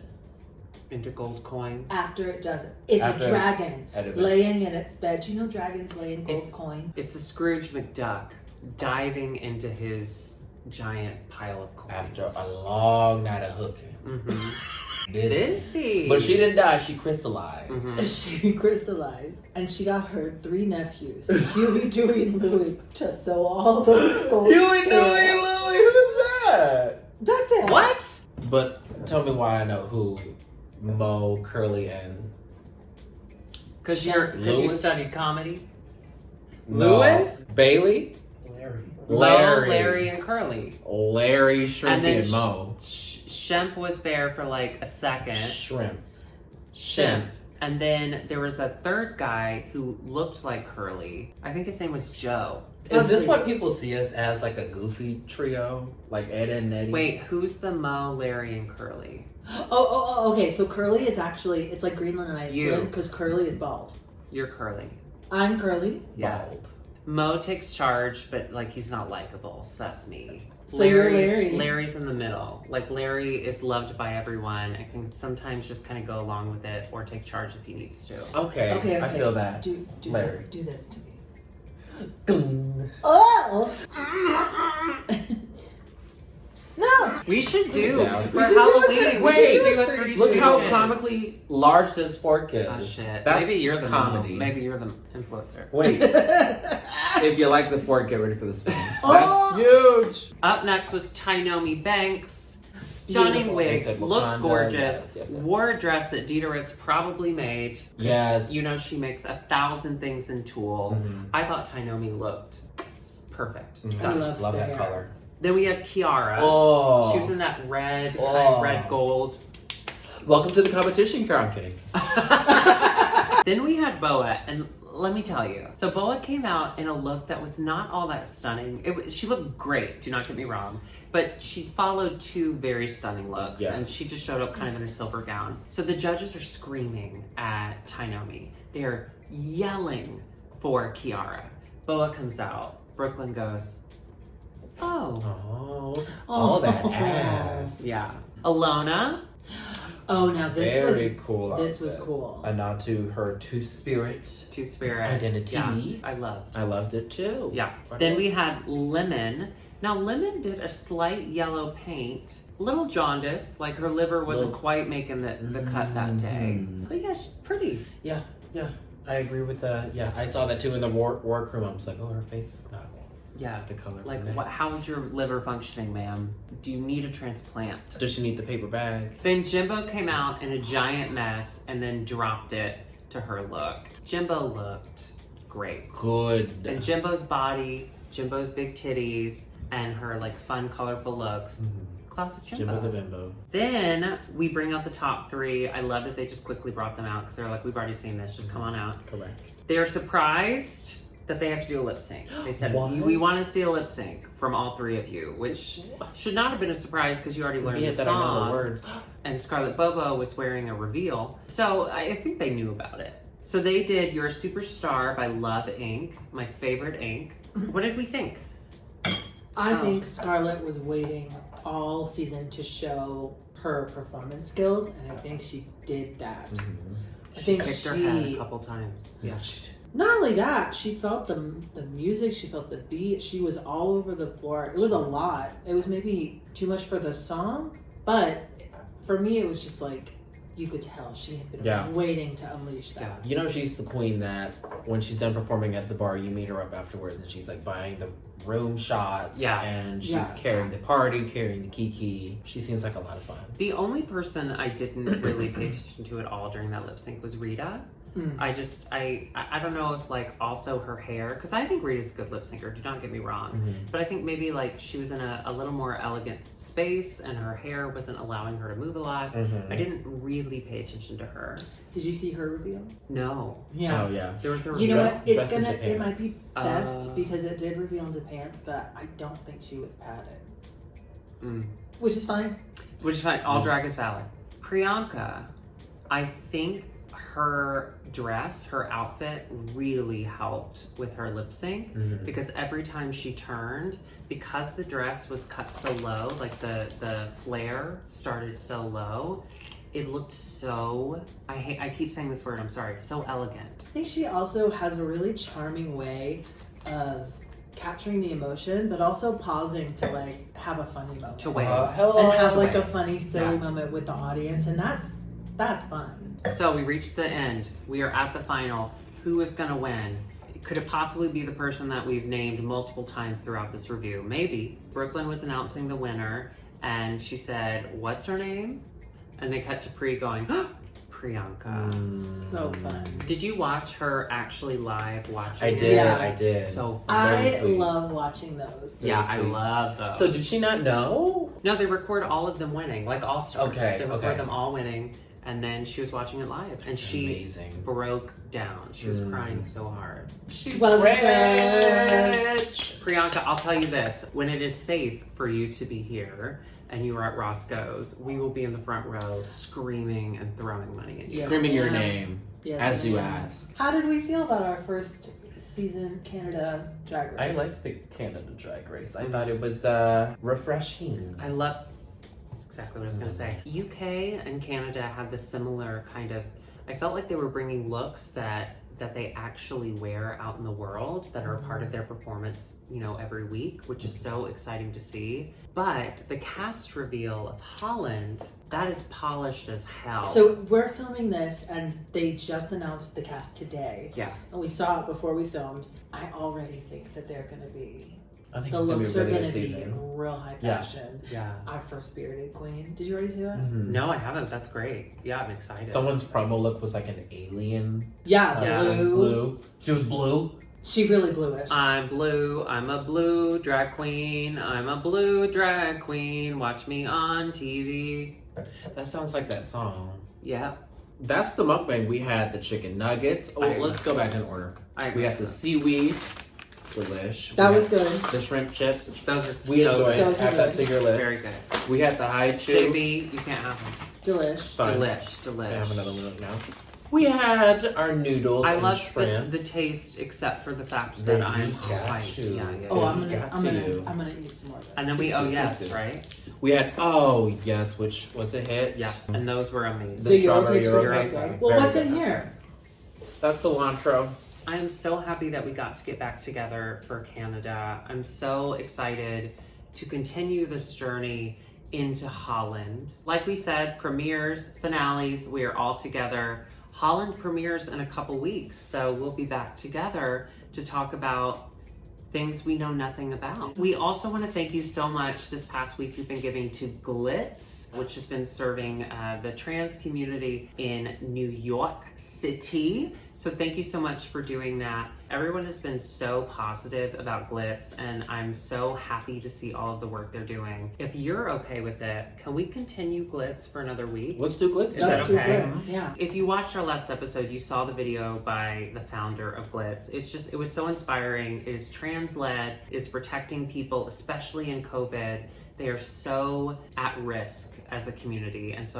Into gold coins. After it does it. It's After a dragon it- laying in its bed. Do you know dragons lay in gold coin? It's a Scrooge McDuck diving into his giant pile of coins. After a long night of hooking. Mm-hmm. Busy. But she didn't die, she crystallized. She crystallized, and she got her 3 nephews, Huey, Dewey, and Louie, to sew all those gold. Huey, Dewey, Louie, who's that? Duck What? But tell me why I know who Mo, Curly, and Because you Louis? studied comedy. No. Louis? Bailey, Larry. Larry. Larry, and Curly. Larry, Shrimpy, and Mo. Shemp was there for like a second. Shrimp. Shemp. And then there was a third guy who looked like Curly. I think his name was Joe. Is this what people see us as, like a goofy trio? Like Ed and Eddie? Wait, who's the Mo, Larry, and Curly? Okay. So Curly is actually, it's like Greenland and Iceland because Curly is bald. You're Curly. I'm Curly. Yeah. Bald. Mo takes charge, but like he's not likable, so that's me. So you're Larry. Larry's in the middle. Like Larry is loved by everyone and can sometimes just kind of go along with it or take charge if he needs to. Okay. I feel that. Do Larry. do this to me. Oh! No! We should do Down. for We should do Halloween. a We Wait, should do a 32 Look how Pigeons. comically large this fork is. Oh shit! That's Maybe you're the comedy. Mo. Maybe you're the influencer. Wait, if you like the fork, get ready for the spin. Oh. That's huge. Up next was Tynomi Banks. Stunning Beautiful. wig, They said looked Wakanda, gorgeous. yes. Wore a dress that Dieterich's probably made. Yes. You know she makes 1,000 things in tulle. Mhm. I thought Tynomi looked perfect. Mhm. Stunning. I love Love the that hair. color. Then we had Kiara. Oh. She was in that red, Oh. kind of red gold. Welcome to the competition, girl. I'm kidding. Then we had Boa, and let me tell you. So Boa came out in a look that was not all that stunning. She looked great, do not get me wrong. But she followed two very stunning looks, Yes. and she just showed up kind of in a silver gown. So the judges are screaming at Tynomi. They're yelling for Kiara. Boa comes out. Brooklyn goes, oh. Oh, all that ass. Yeah. Alona. Oh, now this Very was cool. this was outfit. cool. A nod to her two-spirit Two-Spirit. identity. Yeah, I loved. I loved it too. Yeah. Then we had Lemon. Now, Lemon did a slight yellow paint. Little jaundice, like her liver wasn't Little- quite making the cut that day. Mhm. But yeah, she's pretty. Yeah. I agree with that. Yeah, I saw that too in the workroom. I was like, oh, her face is not Yeah. the color. of Like, her neck. what? How's your liver functioning, ma'am? Do you need a transplant? Does she need the paper bag? Then Jimbo came out in a giant mess and then dropped it to her look. Jimbo looked great. Good. And Jimbo's body, Jimbo's big titties, and her like fun, colorful looks. Mhm. Classic Jimbo the bimbo. Then we bring out the top three. I love that they just quickly brought them out because they're like, we've already seen this, just come on out. Correct. They're surprised that they have to do a lip sync. They said, What? we want to see a lip sync from all three of you, which should not have been a surprise because you already learned Yeah, the that I know the song. words. And Scarlett Bobo was wearing a reveal. So I think they knew about it. So they did You're a Superstar by Love Inc., my favorite ink. What did we think? I think Scarlett was waiting all season to show her performance skills, and I think she did that. I She think kicked her head a couple times. Yeah. Not only that, she felt the music, she felt the beat, she was all over the floor. It was a lot. It was maybe too much for the song, but for me it was just like, you could tell she had been Yeah. waiting to unleash that. You know, she's the queen that when she's done performing at the bar, you meet her up afterwards and she's like buying the room shots. Yeah. And she's Yeah. carrying the party, carrying the kiki. She seems like a lot of fun. The only person I didn't really pay attention to at all during that lip sync was Rita. Mm. I don't know if like also her hair, because I think Rita's a good lip syncer, do not get me wrong. Mhm. But I think maybe like she was in a little more elegant space and her hair wasn't allowing her to move a lot. Mhm. I didn't really pay attention to her. Did you see her reveal? No. Yeah. Oh, yeah. There was a You know Dress- what? It's dressed gonna. into It might pants. be best Uh. because it did reveal into pants, but I don't think she was padded, Mm. which is fine. Which is fine. All drag is valid. Priyanka, I think her dress, her outfit really helped with her lip sync Mhm. because every time she turned, because the dress was cut so low, like the flare started so low, it looked so, I keep saying this word, I'm sorry, so elegant. I think she also has a really charming way of capturing the emotion, but also pausing to like have a funny moment. To wave. Hello. And have like a Wait. funny, silly Yeah. moment with the audience, and that's fun. So we reached the end. We are at the final. Who is going to win? Could it possibly be the person that we've named multiple times throughout this review? Maybe. Brooklyn was announcing the winner, and she said, what's her name? And they cut to Pri going, Priyanka. So fun. Did you watch her actually live watching I it? did. Yeah. I did. So fun. I sweet. love watching those. Yeah, I sweet. love those. So did she not know? No, they record all of them winning, like all stars. Okay, They record okay. them all winning. And then she was watching it live, and she Amazing. broke down. She was crying so hard. She's Well rich. Priyanka, I'll tell you this. When it is safe for you to be here and you are at Roscoe's, we will be in the front row screaming and throwing money at you. Yes, Screaming your ma'am. name Yes, as you ma'am. ask. How did we feel about our first season Canada Drag Race? I like the Canada Drag Race. I thought it was refreshing. I love. That's exactly what I was gonna say. UK and Canada had this similar kind of. I felt like they were bringing looks that they actually wear out in the world that are a part of their performance, you know, every week, which is so exciting to see. But the cast reveal of Holland, that is polished as hell. So we're filming this, and they just announced the cast today. yeah, And we saw it before we filmed. I already think that they're going to be, I think the it's gonna be looks a are really going good to be season. real high Yeah. fashion. yeah. Our first bearded queen. Did you already see that? Mhm. No, I haven't. That's great. Yeah, I'm excited. Someone's promo look was like an alien. Yeah, Yeah. blue. She was blue. She really bluish. I'm blue. I'm a blue drag queen. I'm a blue drag queen. Watch me on TV. That sounds like that song. Yeah, That's the mukbang. We had the chicken nuggets. Oh, I- let's go back in order. I We got the seaweed. Delish. That We was had good. The shrimp chips. Those are We so enjoyed. good. Those are Add that good. to your list. Very good. We had the high chew. JB, you can't have them. Delish. Fine. Delish. I have another one now. We had our noodles I and love shrimp. the taste, except for the fact Then that I'm you got quite. to. Yeah, yeah. Oh, Yeah, I'm you gonna got to. eat some more of this. And then we yes, right? We had yes, which was a hit. Yeah, and those were amazing. The yolk strawberry cakes Euro were cakes. good. Well, Very what's good. in here? That's cilantro. I am so happy that we got to get back together for Canada. I'm so excited to continue this journey into Holland. Like we said, premieres, finales, we are all together. Holland premieres in a couple weeks, so we'll be back together to talk about things we know nothing about. We also want to thank you so much. This past week you've been giving to Glitz, which has been serving the trans community in New York City. So thank you so much for doing that. Everyone has been so positive about Glitz, and I'm so happy to see all of the work they're doing. If you're okay with it, can we continue Glitz for another week? Let's do glitz. Is that That's too okay? good. Yeah. If you watched our last episode, you saw the video by the founder of Glitz. It was so inspiring. It is trans-led, it is protecting people, especially in COVID. They are so at risk as a community. And so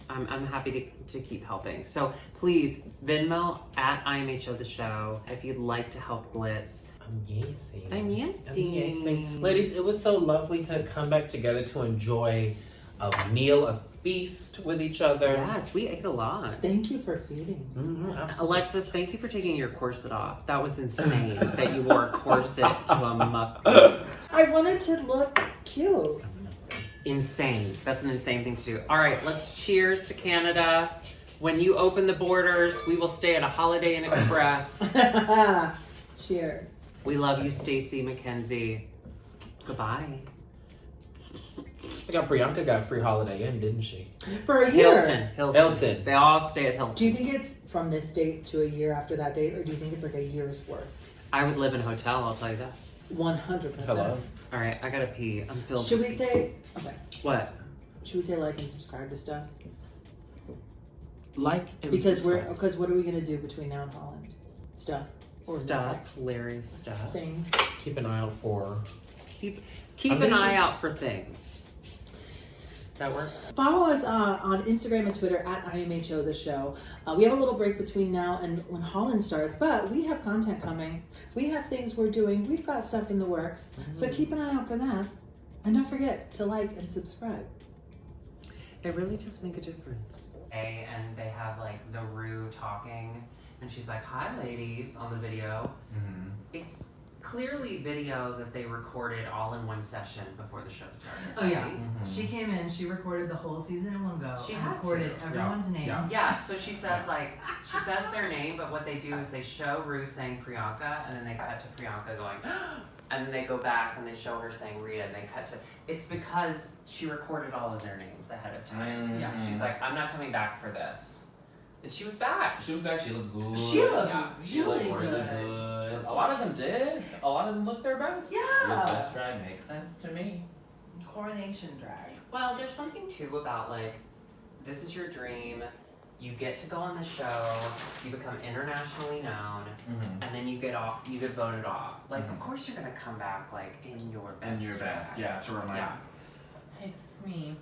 I'm happy to keep helping. So please, Venmo at IMHO the show if you'd like to help Glitz. Amazing. Amazing. Ladies, it was so lovely to come back together to enjoy a meal, a feast with each other. Yes, we ate a lot. Thank you for feeding. Mhm, absolutely. Alexis, thank you for taking your corset off. That was insane that you wore a corset to a mukbang. I wanted to look cute. Insane. That's an insane thing to do. All right, let's cheers to Canada. When you open the borders, we will stay at a Holiday Inn Express. Cheers. We love you, Stacey McKenzie. Goodbye. I got Priyanka got free Holiday Inn, didn't she? For a year. Hilton. They all stay at Hilton. Do you think it's from this date to a year after that date, or do you think it's like a year's worth? I would live in a hotel, I'll tell you that. 100%. Hello. All right, I gotta pee. I'm filled. Should with we pee. say, okay, What? should we say like and subscribe to stuff? Like and Because subscribe. because what are we going to do between now and Holland? Stuff. Or Stuff. Larry's stuff. things. Keep an eye out for. Keep I'm an gonna- eye out for things. That work? Follow us on Instagram and Twitter at IMHO the show. We have a little break between now and when Holland starts, but we have content coming. We have things we're doing. We've got stuff in the works. So keep an eye out for that. And don't forget to like and subscribe. It really does make a difference. And they have like the Rue talking, and she's like, "Hi, ladies," on the video. It's clearly video that they recorded all in one session before the show started. Oh yeah, right? she came in. She recorded the whole season in one go. She and had recorded to. everyone's names. Yeah. Yeah, so she says their name, but what they do is they show Rue saying Priyanka, and then they cut to Priyanka going, and then they go back and they show her saying Rita, and they cut to. It's because she recorded all of their names ahead of time. Yeah. She's like, I'm not coming back for this, and she was back. She was back. She looked good. She looked She looked really really good. good. A lot of them did. A lot of them looked their best. Yeah. This best drag makes sense to me. Coronation drag. Well, there's something too about like, this is your dream. You get to go on the show, you become internationally known, and then you get voted off. Like, of course you're gonna come back like in your best. In your best, yeah, to remind. Yeah. Hey, this is me.